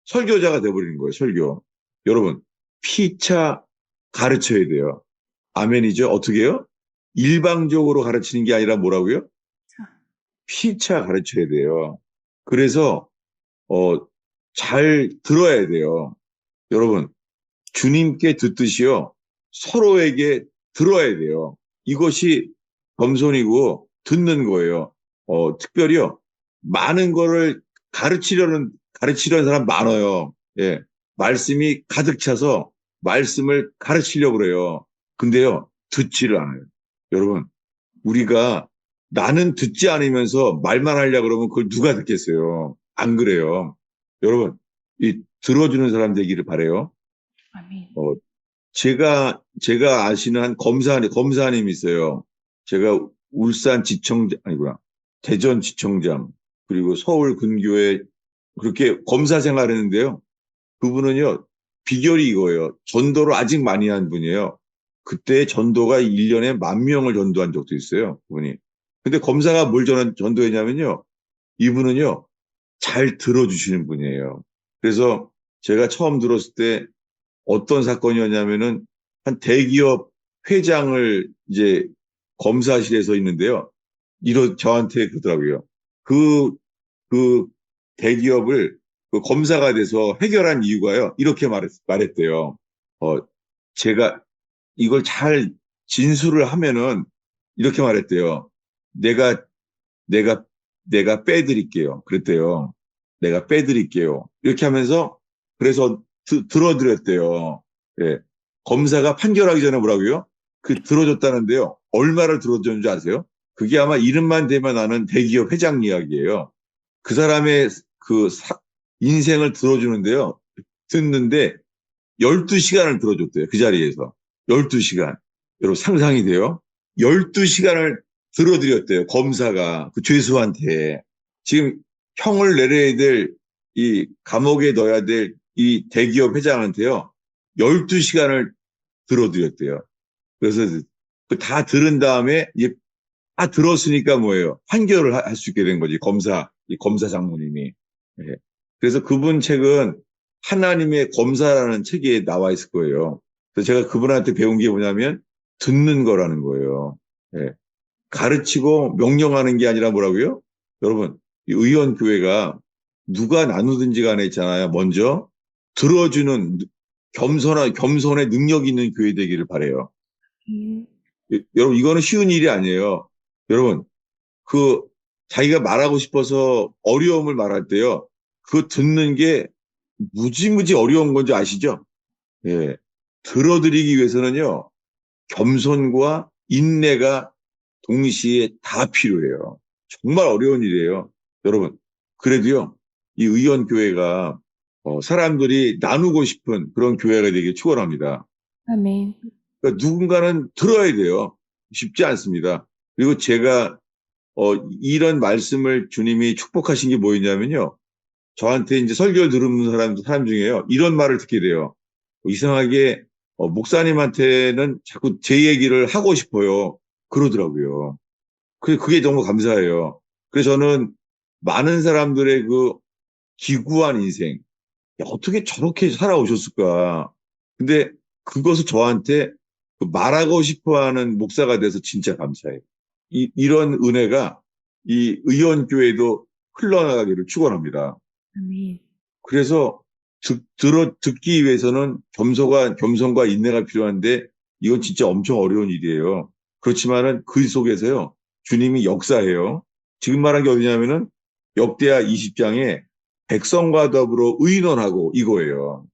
설교자가 돼버리는 거예요, 설교. 여러분, 피차 가르쳐야 돼요. 아멘이죠? 어떻게 해요? 일방적으로 가르치는 게 아니라 뭐라고요? 피차 가르쳐야 돼요. 그래서, 어, 잘 들어야 돼요. 여러분, 주님께 듣듯이요, 서로에게 들어야 돼요. 이것이 겸손이고 듣는 거예요. 특별히요, 많은 거를 가르치려는 사람 많아요. 예. 말씀이 가득 차서 말씀을 가르치려고 그래요. 근데요, 듣지를 않아요. 여러분, 우리가 나는 듣지 않으면서 말만 하려고 그러면 그걸 누가 듣겠어요? 안 그래요. 여러분, 이 들어주는 사람 되기를 바래요. 아멘. 어, 제가 아시는 한 검사님 있어요. 제가 울산 지청장, 아니구나. 대전 지청장, 그리고 서울 근교에 그렇게 검사 생활했는데요. 그분은요, 비결이 이거예요. 전도를 아직 많이 한 분이에요. 그때 전도가 1년에 10,000명을 전도한 적도 있어요. 그분이. 근데 검사가 뭘 전도했냐면요. 이분은요, 잘 들어주시는 분이에요. 그래서 제가 처음 들었을 때 어떤 사건이었냐면은 한 대기업 회장을 이제 검사실에서 있는데요. 저한테 그러더라고요. 그, 그 대기업을 그 검사가 돼서 해결한 이유가요. 이렇게 말했대요. 제가 이걸 잘 진술을 하면은 이렇게 말했대요. 내가, 내가, 내가 빼드릴게요. 그랬대요. 내가 빼드릴게요. 이렇게 하면서 그래서 들어드렸대요. 예. 검사가 판결하기 전에 뭐라고요? 그 들어줬다는데요. 얼마를 들어줬는지 아세요? 그게 아마 이름만 대면 아는 대기업 회장 이야기예요. 그 사람의 그 인생을 들어주는데요. 듣는데 12시간을 들어줬대요. 그 자리에서. 12시간. 여러분 상상이 돼요? 12시간을 들어드렸대요. 검사가 그 죄수한테. 지금 형을 내려야 될 이 감옥에 넣어야 될 이 대기업 회장한테요. 12시간을 들어드렸대요. 그래서 다 들은 다음에 이제 다 들었으니까 뭐예요? 판결을 할 수 있게 된 거지. 이 검사 장모님이. 예. 그래서 그분 책은 하나님의 검사라는 책에 나와 있을 거예요. 그래서 제가 그분한테 배운 게 뭐냐면 듣는 거라는 거예요. 예. 가르치고 명령하는 게 아니라 뭐라고요? 여러분, 이 의원교회가 누가 나누든지 간에 있잖아요. 먼저 들어주는 겸손의 능력 있는 교회 되기를 바래요. 여러분, 이거는 쉬운 일이 아니에요. 여러분, 그 자기가 말하고 싶어서 어려움을 말할 때요. 그 듣는 게 무지무지 어려운 건지 아시죠? 예. 들어드리기 위해서는요. 겸손과 인내가 동시에 다 필요해요. 정말 어려운 일이에요. 여러분, 그래도요. 이 의원교회가 사람들이 나누고 싶은 그런 교회가 되길 축원합니다. 아멘. 그러니까 누군가는 들어야 돼요. 쉽지 않습니다. 그리고 제가 이런 말씀을 주님이 축복하신 게 뭐였냐면요. 저한테 이제 설교를 들은 사람 중에요. 이런 말을 듣게 돼요. 이상하게 목사님한테는 자꾸 제 얘기를 하고 싶어요. 그러더라고요. 그게 너무 감사해요. 그래서 저는 많은 사람들의 그 기구한 인생, 야, 어떻게 저렇게 살아오셨을까. 근데 그것을 저한테 그 말하고 싶어 하는 목사가 돼서 진짜 감사해요. 이런 은혜가 이 의원교회도 흘러나가기를 축원합니다. 아멘. 그래서 듣기 위해서는 겸손과 인내가 필요한데 이건 진짜 엄청 어려운 일이에요. 그렇지만은 그 속에서요, 주님이 역사해요. 지금 말한 게 어디냐면은 역대하 20장에 백성과 더불어 의논하고 이거예요.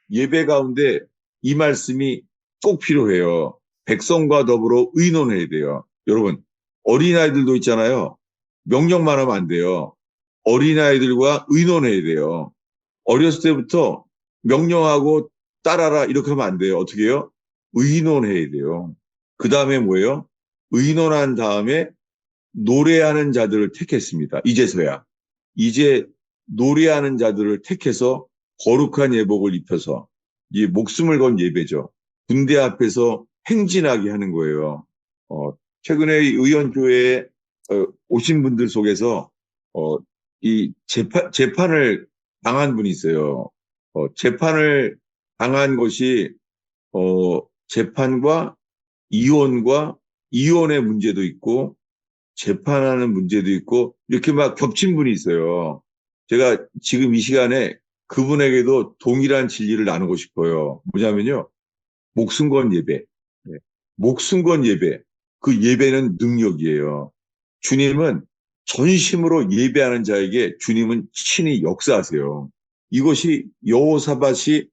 예배 가운데 이 말씀이 꼭 필요해요. 백성과 더불어 의논해야 돼요. 여러분, 어린아이들도 있잖아요. 명령만 하면 안 돼요. 어린아이들과 의논해야 돼요. 어렸을 때부터 명령하고 따라라 이렇게 하면 안 돼요. 어떻게 해요? 의논해야 돼요. 그 다음에 뭐예요? 의논한 다음에 노래하는 자들을 택했습니다. 이제서야. 이제 노래하는 자들을 택해서 거룩한 예복을 입혀서 이 목숨을 건 예배죠. 군대 앞에서 행진하게 하는 거예요. 최근에 의원교회에 오신 분들 속에서 이 재판을 당한 분이 있어요. 재판을 당한 것이 재판과 이혼과 이혼의 문제도 있고 재판하는 문제도 있고 이렇게 막 겹친 분이 있어요. 제가 지금 이 시간에 그분에게도 동일한 진리를 나누고 싶어요. 뭐냐면요. 목숨 건 예배. 네. 목숨 건 예배. 그 예배는 능력이에요. 주님은 전심으로 예배하는 자에게 주님은 친히 역사하세요. 이것이 여호사밧이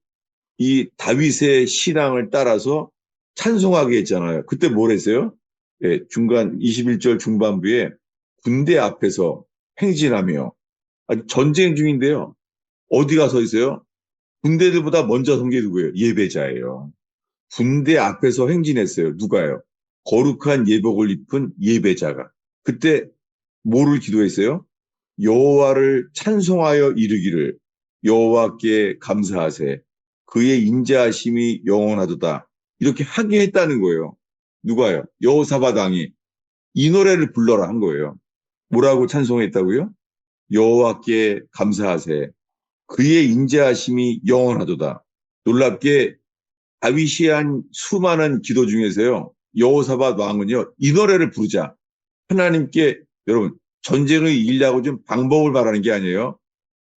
이 다윗의 신앙을 따라서 찬송하게 했잖아요. 그때 뭘 했어요? 예, 중간 21절 중반부에 군대 앞에서 행진하며 전쟁 중인데요. 어디가 서 있어요? 군대들보다 먼저 선 게 누구예요? 예배자예요. 군대 앞에서 행진했어요. 누가요? 거룩한 예복을 입은 예배자가. 그때 뭐를 기도했어요? 여호와를 찬송하여 이르기를 여호와께 감사하세. 그의 인자하심이 영원하도다. 이렇게 하게 했다는 거예요. 누가요? 여호사밧 왕이 이 노래를 불러라 한 거예요. 뭐라고 찬송했다고요? 여호와께 감사하세. 그의 인자하심이 영원하도다. 놀랍게 다윗이 한 수많은 기도 중에서요. 여호사밧 왕은요. 이 노래를 부르자. 하나님께 여러분 전쟁을 이기려고 좀 방법을 말하는 게 아니에요.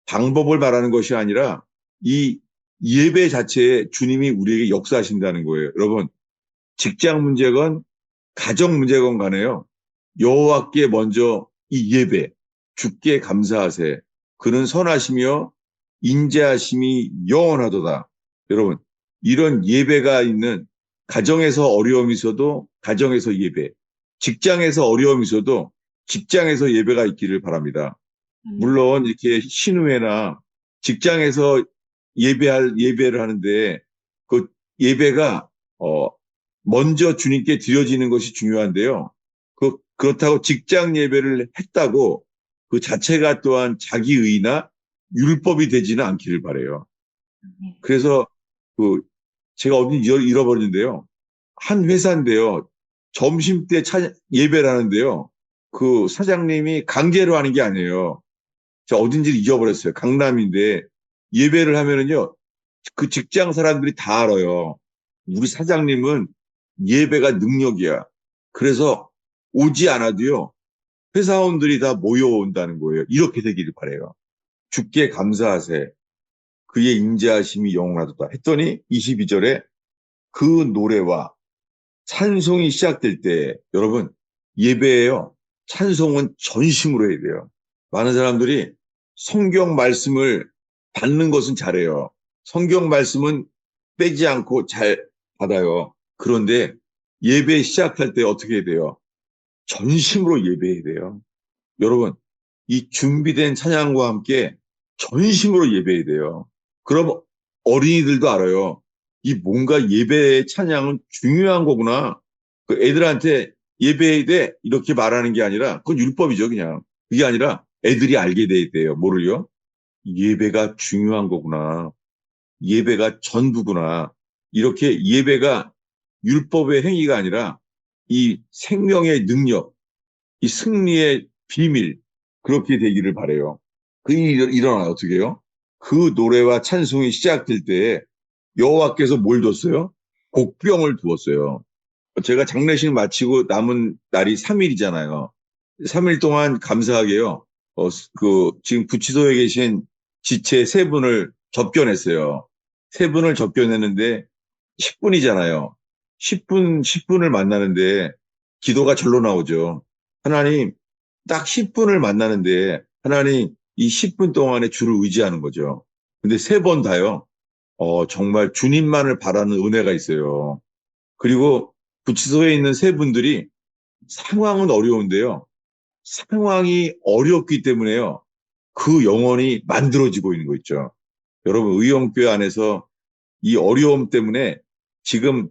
방법을 말하는 것이 아니라 이 예배 자체에 주님이 우리에게 역사하신다는 거예요. 여러분 직장 문제건 가정 문제건 간에요. 여호와께 먼저 이 예배, 주께 감사하세. 그는 선하시며 인자하심이 영원하도다. 여러분, 이런 예배가 있는 가정에서 어려움이 있어도 가정에서 예배, 직장에서 어려움이 있어도 직장에서 예배가 있기를 바랍니다. 물론 이렇게 신우회나 직장에서 예배를 하는데 그 예배가 먼저 주님께 드려지는 것이 중요한데요. 그렇다고 직장 예배를 했다고 그 자체가 또한 자기의나 율법이 되지는 않기를 바라요. 그래서 그 제가 어디 잃어버렸는데요. 한 회사인데요. 점심 때 예배를 하는데요. 그 사장님이 강제로 하는 게 아니에요. 저 어딘지 잊어버렸어요. 강남인데 예배를 하면은요. 그 직장 사람들이 다 알아요. 우리 사장님은 예배가 능력이야. 그래서 오지 않아도요. 회사원들이 다 모여온다는 거예요. 이렇게 되기를 바라요. 주께 감사하세. 그의 인자하심이 영원하도다. 했더니 22절에 그 노래와 찬송이 시작될 때 여러분 예배예요. 찬송은 전심으로 해야 돼요. 많은 사람들이 성경 말씀을 받는 것은 잘해요. 성경 말씀은 빼지 않고 잘 받아요. 그런데 예배 시작할 때 어떻게 해야 돼요? 전심으로 예배해야 돼요. 여러분, 이 준비된 찬양과 함께 전심으로 예배해야 돼요. 그럼 어린이들도 알아요. 이 뭔가 예배의 찬양은 중요한 거구나. 그 애들한테 예배해야 돼. 이렇게 말하는 게 아니라, 그건 율법이죠, 그냥. 그게 아니라 애들이 알게 돼요. 뭐를요? 예배가 중요한 거구나. 예배가 전부구나. 이렇게 예배가 율법의 행위가 아니라 이 생명의 능력, 이 승리의 비밀, 그렇게 되기를 바라요. 그 일이 일어나요. 어떻게 해요? 그 노래와 찬송이 시작될 때 여호와께서 뭘 뒀어요? 곡병을 두었어요. 제가 장례식 마치고 남은 날이 3일이잖아요. 3일 동안 감사하게요. 지금 구치소에 계신 지체 세 분을 접견했어요. 세 분을 접견했는데 10분이잖아요. 10분을 만나는데 기도가 절로 나오죠. 하나님, 딱 10분을 만나는데 하나님 이 10분 동안에 주를 의지하는 거죠. 근데 세 번 다요. 정말 주님만을 바라는 은혜가 있어요. 그리고 구치소에 있는 세 분들이 상황은 어려운데요. 상황이 어렵기 때문에요. 그 영혼이 만들어지고 있는 거 있죠. 여러분, 의용교회 안에서 이 어려움 때문에 지금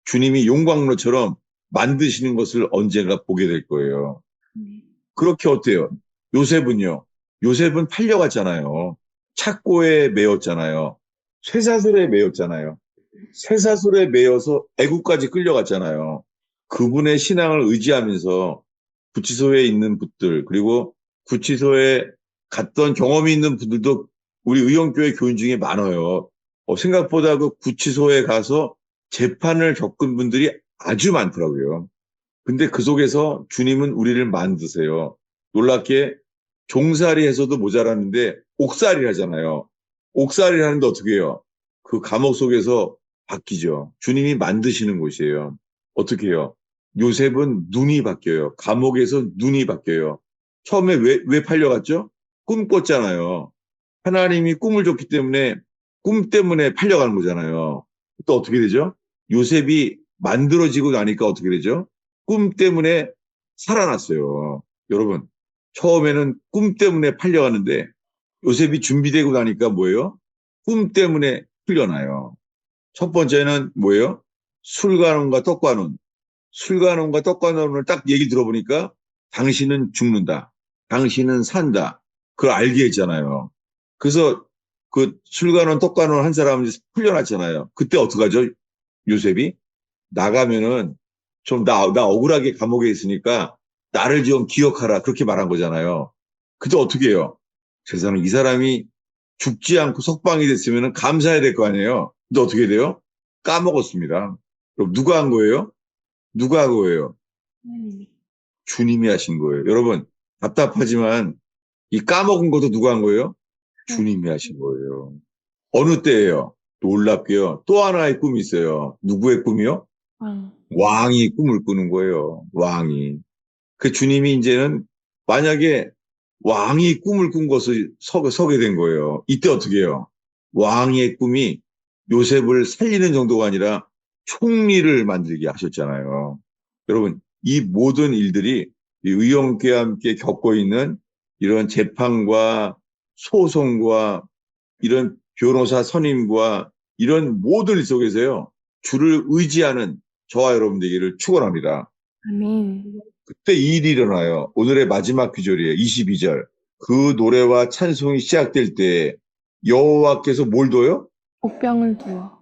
주님이 용광로처럼 만드시는 것을 언젠가 보게 될 거예요. 그렇게 어때요? 요셉은요? 요셉은 팔려갔잖아요. 착고에 매였잖아요. 쇠사슬에 매였잖아요. 쇠사슬에 매여서 애국까지 끌려갔잖아요. 그분의 신앙을 의지하면서 구치소에 있는 분들, 그리고 구치소에 갔던 경험이 있는 분들도 우리 의용교회 교인 중에 많아요. 생각보다 그 구치소에 가서 재판을 겪은 분들이 아주 많더라고요. 근데 그 속에서 주님은 우리를 만드세요. 놀랍게 종살이 해서도 모자랐는데 옥살이 하잖아요. 옥살이 하는데 어떻게 해요? 그 감옥 속에서 바뀌죠. 주님이 만드시는 곳이에요. 어떻게 해요? 요셉은 눈이 바뀌어요. 감옥에서 눈이 바뀌어요. 처음에 왜 팔려갔죠? 꿈 꿨잖아요. 하나님이 꿈을 줬기 때문에 꿈 때문에 팔려가는 거잖아요. 또 어떻게 되죠? 요셉이 만들어지고 나니까 어떻게 되죠? 꿈 때문에 살아났어요. 여러분, 처음에는 꿈 때문에 팔려갔는데 요셉이 준비되고 나니까 뭐예요? 꿈 때문에 풀려나요. 첫 번째는 뭐예요? 술관원과 떡관원. 술관원과 떡관원을 딱 얘기 들어보니까 당신은 죽는다. 당신은 산다. 그걸 알게 했잖아요. 그래서 그 술관원, 떡관원 한 사람이 풀려났잖아요. 그때 어떡하죠? 요셉이? 나가면은 좀 나 억울하게 감옥에 있으니까 나를 좀 기억하라. 그렇게 말한 거잖아요. 그때 어떻게 해요? 세상에 이 사람이 죽지 않고 석방이 됐으면 감사해야 될 거 아니에요. 근데 어떻게 돼요? 까먹었습니다. 그럼 누가 한 거예요? 누가 한 거예요? 주님이 하신 거예요. 여러분, 답답하지만 이 까먹은 것도 누가 한 거예요? 주님이 하신 거예요. 어느 때예요? 놀랍게요. 또 하나의 꿈이 있어요. 누구의 꿈이요? 왕. 왕이 꿈을 꾸는 거예요. 왕이. 그 주님이 이제는 만약에 왕이 꿈을 꾼 것을 서게 된 거예요. 이때 어떻게 해요? 왕의 꿈이 요셉을 살리는 정도가 아니라 총리를 만들게 하셨잖아요. 여러분, 이 모든 일들이 이 의형과 함께 겪고 있는 이런 재판과 소송과 이런 변호사 선임과 이런 모든 일 속에서요, 주를 의지하는 저와 여러분 되기를 축원합니다. 아멘. 그때 이 일이 일어나요. 오늘의 마지막 구절이에요. 22절. 그 노래와 찬송이 시작될 때 여호와께서 뭘 둬요? 복병을 두어.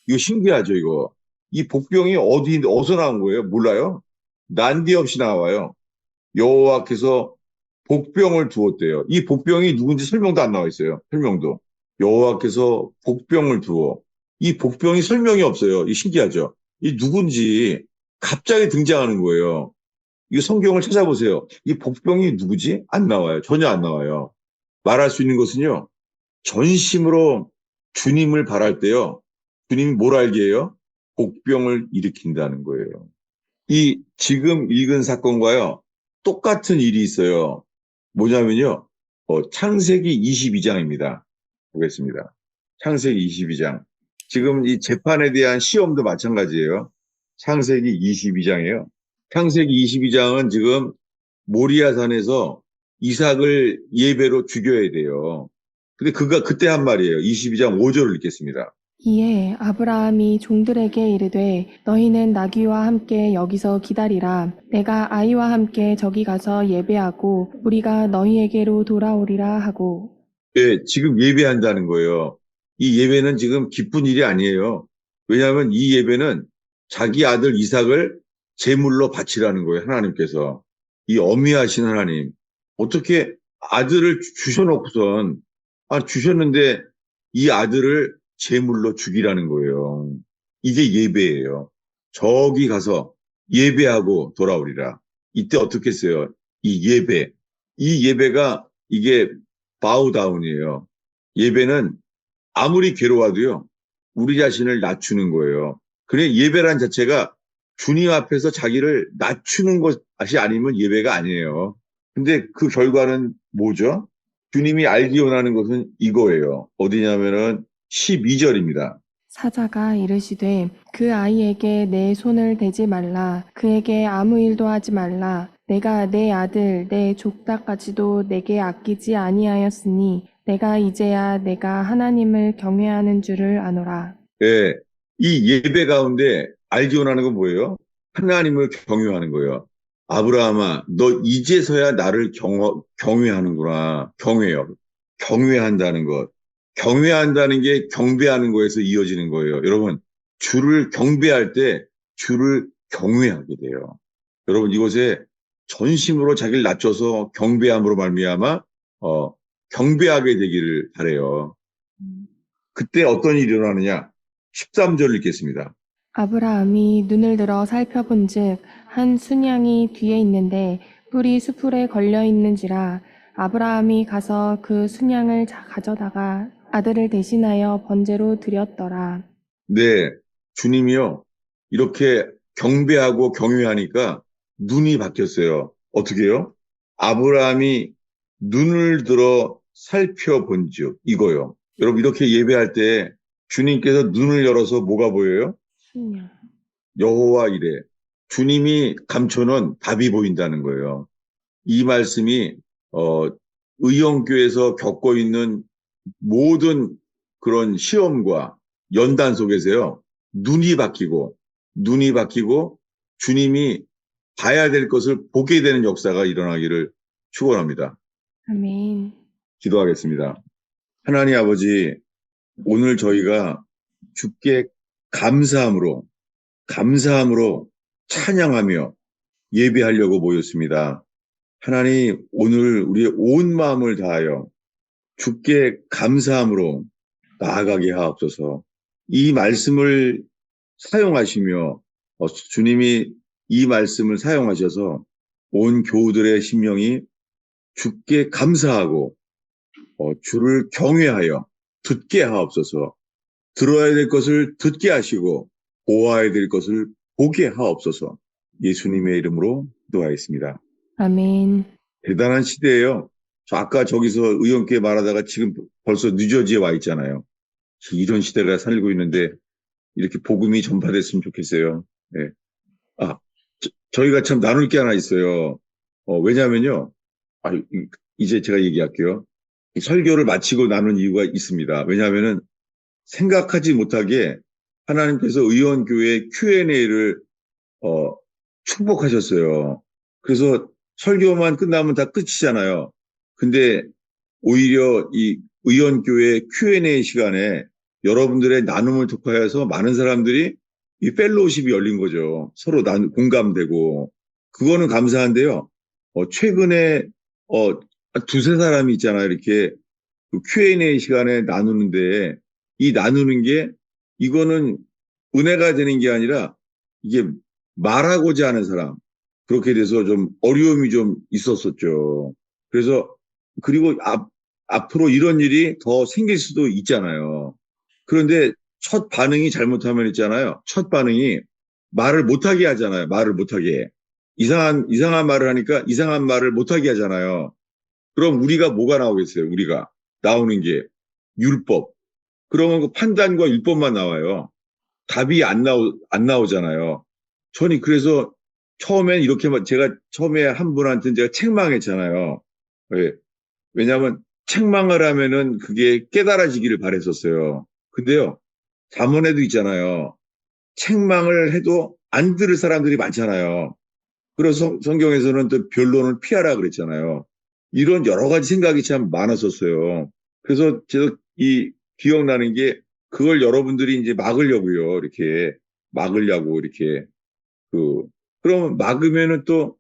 이거 신기하죠, 이거. 이 복병이 어디서 나온 거예요? 몰라요? 난데없이 나와요. 여호와께서 복병을 두었대요. 이 복병이 누군지 설명도 안 나와 있어요. 설명도. 여호와께서 복병을 두어. 이 복병이 설명이 없어요. 이 신기하죠? 이 누군지 갑자기 등장하는 거예요. 이 성경을 찾아보세요. 이 복병이 누구지? 안 나와요. 전혀 안 나와요. 말할 수 있는 것은요. 전심으로 주님을 바랄 때요. 주님이 뭘 알게 해요? 복병을 일으킨다는 거예요. 이 지금 읽은 사건과요. 똑같은 일이 있어요. 뭐냐면요. 창세기 22장입니다. 보겠습니다. 창세기 22장. 지금 이 재판에 대한 시험도 마찬가지예요. 창세기 22장이에요. 창세기 22장은 지금 모리아산에서 이삭을 예배로 죽여야 돼요. 근데 그때 한 말이에요. 22장 5절을 읽겠습니다. 이에 아브라함이 종들에게 이르되 너희는 나귀와 함께 여기서 기다리라. 내가 아이와 함께 저기 가서 예배하고 우리가 너희에게로 돌아오리라 하고. 예, 지금 예배한다는 거예요. 이 예배는 지금 기쁜 일이 아니에요. 왜냐하면 이 예배는 자기 아들 이삭을 제물로 바치라는 거예요. 하나님께서. 이 어미하신 하나님. 어떻게 아들을 주셔놓고선, 주셨는데 이 아들을 제물로 죽이라는 거예요. 이게 예배예요. 저기 가서 예배하고 돌아오리라. 이때 어떻게 했어요? 이 예배. 이 예배가 이게 바우다운이에요. 예배는 아무리 괴로워도요, 우리 자신을 낮추는 거예요. 그래, 예배란 자체가 주님 앞에서 자기를 낮추는 것이 아니면 예배가 아니에요. 근데 그 결과는 뭐죠? 주님이 알기 원하는 것은 이거예요. 어디냐면은 12절입니다. 사자가 이르시되 그 아이에게 내 손을 대지 말라. 그에게 아무 일도 하지 말라. 내가 내 아들 내 족닭까지도 내게 아끼지 아니하였으니 내가 이제야 내가 하나님을 경외하는 줄을 아노라. 예, 이 예배 가운데 알기 원하는 건 뭐예요? 하나님을 경외하는 거예요. 아브라함아, 너 이제서야 나를 경외하는구나. 경외요. 경외한다는 것. 경외한다는 게 경배하는 거에서 이어지는 거예요. 여러분, 주를 경배할 때 주를 경외하게 돼요. 여러분, 이곳에 전심으로 자기를 낮춰서 경배함으로 말미암아 경배하게 되기를 바래요. 그때 어떤 일이 일어나느냐? 13절을 읽겠습니다. 아브라함이 눈을 들어 살펴본즉 한 순양이 뒤에 있는데 뿔이 수풀에 걸려 있는지라 아브라함이 가서 그 순양을 가져다가 아들을 대신하여 번제로 드렸더라. 네, 주님이요. 이렇게 경배하고 경외하니까 눈이 바뀌었어요. 어떻게 해요? 아브라함이 눈을 들어 살펴본즉 이거요. 여러분 이렇게 예배할 때 주님께서 눈을 열어서 뭐가 보여요? 순양. 여호와 이래. 주님이 감춰놓은 답이 보인다는 거예요. 이 말씀이 의형교에서 겪고 있는 모든 그런 시험과 연단 속에서요. 눈이 바뀌고 주님이 봐야 될 것을 보게 되는 역사가 일어나기를 축원합니다. 아멘. 기도하겠습니다. 하나님 아버지, 오늘 저희가 주께 감사함으로 찬양하며 예배하려고 모였습니다. 하나님, 오늘 우리의 온 마음을 다하여 주께 감사함으로 나아가게 하옵소서. 이 말씀을 사용하시며 주님이 이 말씀을 사용하셔서 온 교우들의 심령이 주께 감사하고 주를 경외하여 듣게 하옵소서. 들어야 될 것을 듣게 하시고 보아야 될 것을 보게 하옵소서. 예수님의 이름으로 기도하겠습니다. 아멘. 대단한 시대예요. 저 아까 저기서 의원께 말하다가 지금 벌써 뉴저지에 와 있잖아요. 이런 시대가 살고 있는데 이렇게 복음이 전파됐으면 좋겠어요. 네. 아, 저희가 참 나눌 게 하나 있어요. 왜냐면요. 이제 제가 얘기할게요. 이 설교를 마치고 나눈 이유가 있습니다. 왜냐하면은 생각하지 못하게 하나님께서 의원교회 Q&A를 축복하셨어요. 그래서 설교만 끝나면 다 끝이잖아요. 근데 오히려 이 의원교회 Q&A 시간에 여러분들의 나눔을 독하여서 많은 사람들이 이 펠로우십이 열린 거죠. 서로 공감되고. 그거는 감사한데요. 최근에, 두세 사람이 있잖아요. 이렇게 그 Q&A 시간에 나누는데 이 나누는 게 이거는 은혜가 되는 게 아니라 이게 말하고자 하는 사람. 그렇게 돼서 좀 어려움이 좀 있었었죠. 그래서 그리고 앞으로 이런 일이 더 생길 수도 있잖아요. 그런데 첫 반응이 잘못하면 있잖아요. 첫 반응이 말을 못하게 하잖아요. 말을 못하게. 이상한 말을 하니까 이상한 말을 못하게 하잖아요. 그럼 우리가 뭐가 나오겠어요? 우리가 나오는 게 율법. 그러면 그 판단과 율법만 나와요. 답이 안 나오잖아요. 저는 그래서 처음엔 이렇게 제가 처음에 한 분한테는 제가 책망했잖아요. 왜? 왜냐하면 책망을 하면은 그게 깨달아지기를 바랬었어요. 근데요, 잠언에도 있잖아요. 책망을 해도 안 들을 사람들이 많잖아요. 그래서 성경에서는 또 변론을 피하라 그랬잖아요. 이런 여러 가지 생각이 참 많았었어요. 그래서 제가 이 기억나는 게 그걸 여러분들이 이제 막으려고요. 이렇게 막으려고 이렇게 그 그러면 막으면은 또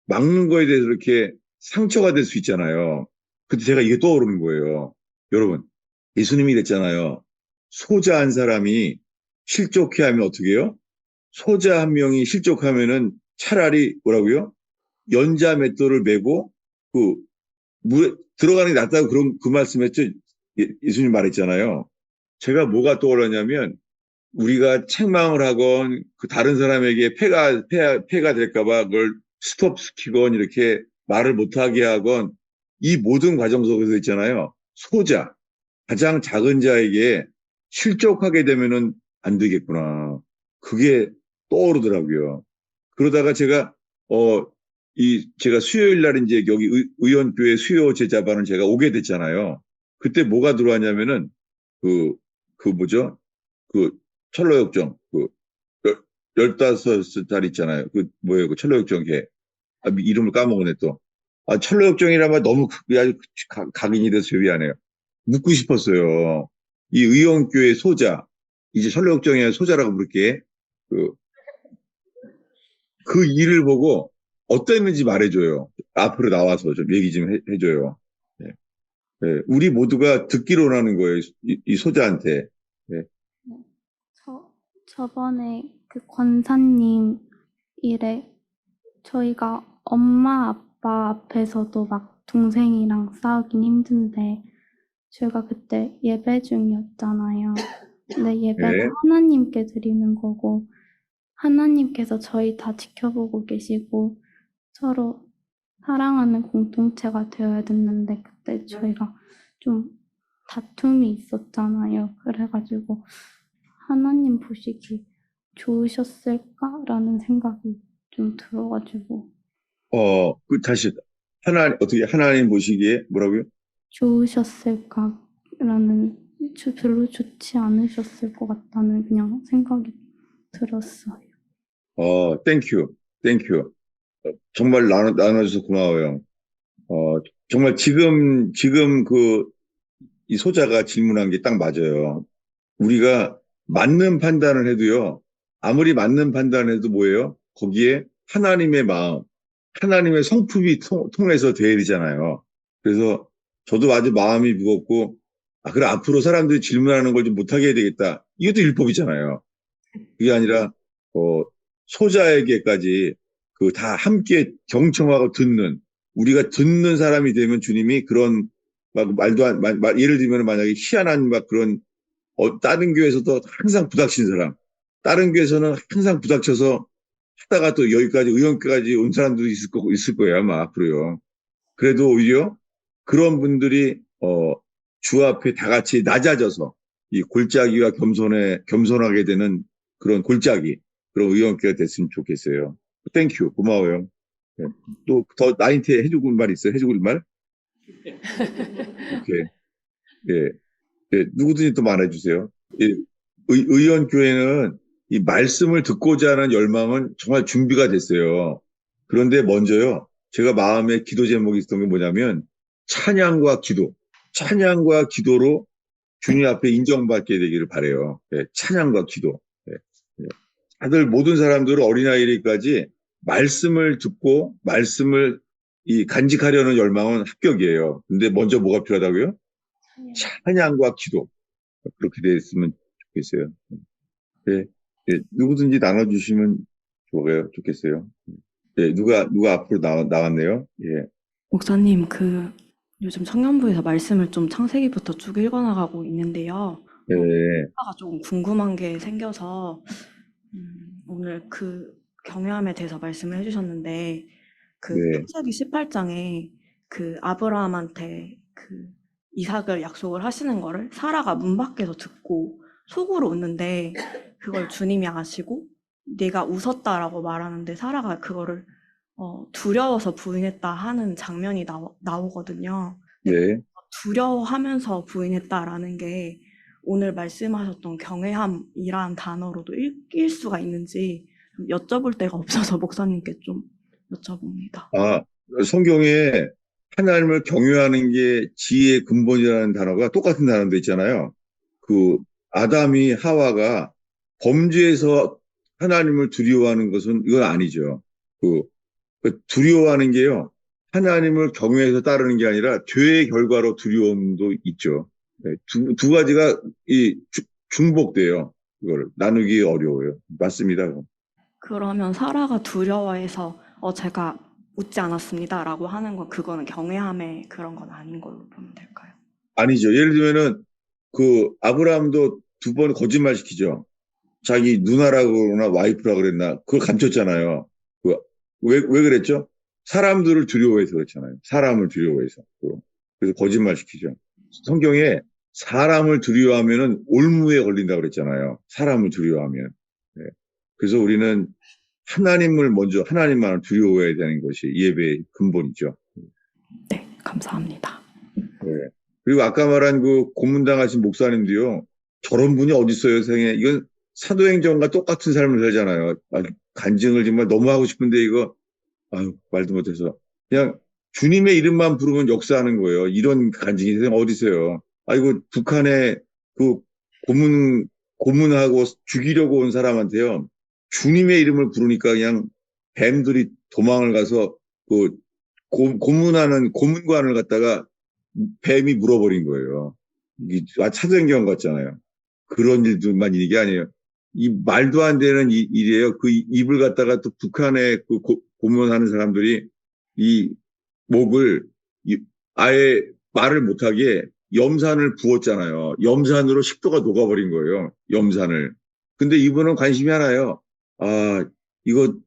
막는 거에 대해서 이렇게 상처가 될 수 있잖아요. 근데 제가 이게 떠오르는 거예요. 여러분, 예수님이 그랬잖아요. 소자 한 사람이 실족해 하면 어떻게 해요? 소자 한 명이 실족하면은 차라리 뭐라고요? 연자 맷돌을 메고 그 물에 들어가는 게 낫다고 그런 그 말씀했죠. 예수님 말했잖아요. 제가 뭐가 떠올랐냐면 우리가 책망을 하건 그 다른 사람에게 폐가 될까봐 그걸 스톱시키건 이렇게 말을 못하게 하건 이 모든 과정 속에서 있잖아요. 소자, 가장 작은 자에게 실족하게 되면은 안 되겠구나. 그게 떠오르더라고요. 그러다가 제가 제가 수요일 날 이제 여기 의원교회 수요 제자반을 제가 오게 됐잖아요. 그때 뭐가 들어왔냐면은 그, 그 뭐죠? 그 철로역정 그 15살 있잖아요. 그 뭐예요? 그 철로역정 걔. 이름을 까먹었네 또. 철로역정이라면 너무 아주 각인이 돼서 미안해요. 묻고 싶었어요. 이 의원교회 소자, 이제 철로역정이 아니라 소자라고 부를게. 그, 그 일을 보고 어땠는지 말해줘요. 앞으로 나와서 좀 얘기 좀 해줘요. 네. 네. 우리 모두가 듣기로 하는 거예요. 이 소자한테. 네. 저번에 그 권사님 일에 저희가 엄마 아빠 앞에서도 막 동생이랑 싸우긴 힘든데 저희가 그때 예배 중이었잖아요. 근데 예배가 네. 하나님께 드리는 거고 하나님께서 저희 다 지켜보고 계시고 서로 사랑하는 공동체가 되어야 됐는데 그때 저희가 좀 다툼이 있었잖아요. 그래가지고 하나님 보시기 좋으셨을까라는 생각이 좀 들어가지고 다시 어떻게 하나님 보시기에 뭐라고요? 좋으셨을까라는 별로 좋지 않으셨을 것 같다는 그냥 생각이 들었어요. 땡큐. 정말 나눠줘서 고마워요. 정말 지금 이 소자가 질문한 게 딱 맞아요. 우리가 맞는 판단을 해도요, 아무리 맞는 판단을 해도 뭐예요? 거기에 하나님의 마음, 하나님의 성품이 통해서 돼야 되잖아요. 그래서 저도 아주 마음이 무겁고, 그래, 앞으로 사람들이 질문하는 걸 좀 못하게 해야 되겠다. 이것도 율법이잖아요. 그게 아니라, 소자에게까지 그 다 함께 경청하고 듣는, 우리가 듣는 사람이 되면 주님이 그런, 예를 들면 만약에 희한한 막 그런 다른 교회에서도 항상 부닥친 사람, 다른 교회에서는 항상 부닥쳐서 하다가 또 여기까지 의원까지 온 사람도 있을 거예요, 아마 앞으로요. 그래도 오히려 그런 분들이 주 앞에 다 같이 낮아져서 이 골짜기와 겸손하게 되는 그런 골짜기, 그런 의원께가 됐으면 좋겠어요. 땡큐, 고마워요. 네. 또 더 나한테 해주고 말 있어요? 해주고 말? 오케이. 예. 예, 누구든지 또 말해주세요. 예, 의원교회는 이 말씀을 듣고자 하는 열망은 정말 준비가 됐어요. 그런데 먼저요, 제가 마음에 기도 제목이 있었던 게 뭐냐면, 찬양과 기도. 찬양과 기도로 주님 앞에 인정받게 되기를 바라요. 예, 찬양과 기도. 예, 예. 다들 모든 사람들은 어린아이까지 말씀을 듣고 말씀을 이 간직하려는 열망은 합격이에요. 근데 먼저 뭐가 필요하다고요? 찬양과 기도. 그렇게 됐으면 좋겠어요. 예, 예, 누구든지 나눠주시면 좋겠어요. 예, 누가 앞으로 나왔네요. 예, 목사님, 요즘 청년부에서 말씀을 좀 창세기부터 쭉 읽어나가고 있는데요. 예, 하나가 조금 궁금한 게 생겨서, 오늘 경외함에 대해서 말씀을 해주셨는데, 네, 창세기 18장에 아브라함한테 이삭을 약속을 하시는 거를 사라가 문 밖에서 듣고 속으로 웃는데, 그걸 주님이 아시고, 내가 웃었다라고 말하는데, 사라가 그거를 두려워서 부인했다 하는 장면이 나오거든요. 근데 네. 두려워하면서 부인했다라는 게 오늘 말씀하셨던 경외함이란 단어로도 읽힐 수가 있는지 좀 여쭤볼 데가 없어서 목사님께 좀 여쭤봅니다. 아, 성경에 하나님을 경외하는 게 지혜의 근본이라는 단어가 똑같은 단어도 있잖아요. 아담이 하와가 범죄에서 하나님을 두려워하는 것은 이건 아니죠. 두려워하는 게요, 하나님을 경외해서 따르는 게 아니라 죄의 결과로 두려움도 있죠. 네, 두 가지가 중복돼요. 이걸 나누기 어려워요. 맞습니다. 그러면 사라가 두려워해서 제가 웃지 않았습니다라고 하는 건 그거는 경외함의 그런 건 아닌 걸로 보면 될까요? 아니죠. 예를 들면은 아브라함도 2번 거짓말 시키죠. 자기 누나라고 그러나 와이프라고 그랬나 그걸 감췄잖아요. 왜 그랬죠? 사람들을 두려워해서 그렇잖아요. 사람을 두려워해서. 그래서 거짓말 시키죠. 성경에 사람을 두려워하면은 올무에 걸린다고 그랬잖아요. 사람을 두려워하면. 네. 그래서 우리는 하나님만을 두려워해야 되는 것이 예배의 근본이죠. 네, 감사합니다. 네. 그리고 아까 말한 고문당하신 목사님도요, 저런 분이 어디 있어요, 세상에. 이건 사도행전과 똑같은 삶을 살잖아요. 간증을 정말 너무 하고 싶은데 말도 못해서. 그냥 주님의 이름만 부르면 역사하는 거예요. 이런 간증이 세상에 어디 있어요. 북한에 고문하고 죽이려고 온 사람한테요, 주님의 이름을 부르니까 그냥 뱀들이 도망을 가서 고문관을 갖다가 뱀이 물어버린 거예요. 이게 사도행전 같잖아요. 그런 일들만 있는 게 아니에요. 이 말도 안 되는 일이에요. 그 입을 갖다가 또 북한에 고문하는 사람들이 이 목을 아예 말을 못하게 염산을 부었잖아요. 염산으로 식도가 녹아버린 거예요. 염산을. 근데 이분은 관심이 하나요. 이거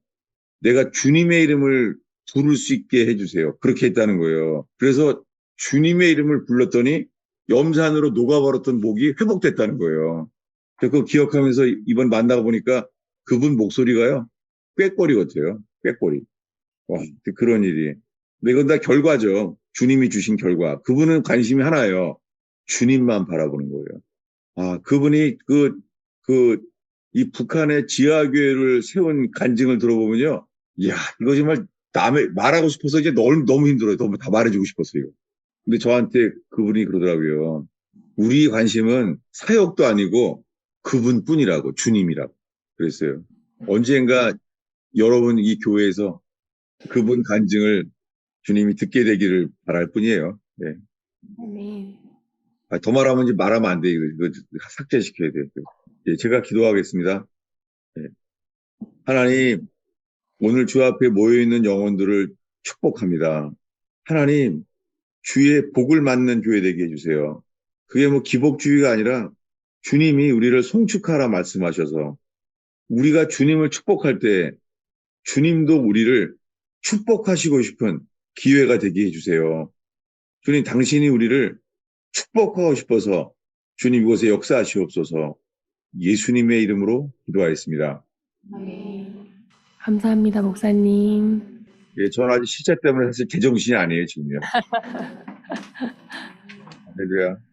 내가 주님의 이름을 부를 수 있게 해주세요. 그렇게 했다는 거예요. 그래서 주님의 이름을 불렀더니 염산으로 녹아버렸던 목이 회복됐다는 거예요. 그거 기억하면서 이번 만나고 보니까 그분 목소리가요, 꾀꼬리 같아요. 꾀꼬리. 와, 그런 일이. 근데 이건 다 결과죠. 주님이 주신 결과. 그분은 관심이 하나예요. 주님만 바라보는 거예요. 그분이 이 북한의 지하교회를 세운 간증을 들어보면요. 이야, 이거 정말 말하고 싶어서 이제 너무 힘들어요. 너무 다 말해주고 싶었어요. 근데 저한테 그분이 그러더라고요. 우리 관심은 사역도 아니고 그분뿐이라고, 주님이라고. 그랬어요. 언젠가 여러분 이 교회에서 그분 간증을 주님이 듣게 되기를 바랄 뿐이에요. 네. 아멘. 더 말하면 이제 말하면 안 돼. 이거 삭제시켜야 돼요. 예, 제가 기도하겠습니다. 예. 하나님, 오늘 주 앞에 모여있는 영혼들을 축복합니다. 하나님, 주의 복을 맞는 교회 되게 해주세요. 그게 기복주의가 아니라 주님이 우리를 송축하라 말씀하셔서 우리가 주님을 축복할 때 주님도 우리를 축복하시고 싶은 기회가 되게 해주세요. 주님, 당신이 우리를 축복하고 싶어서 주님 이곳에 역사하시옵소서. 예수님의 이름으로 기도하였습니다. 감사합니다, 목사님. 예, 저는 아직 시차 때문에 사실 제정신이 아니에요, 지금요. 할렐루야.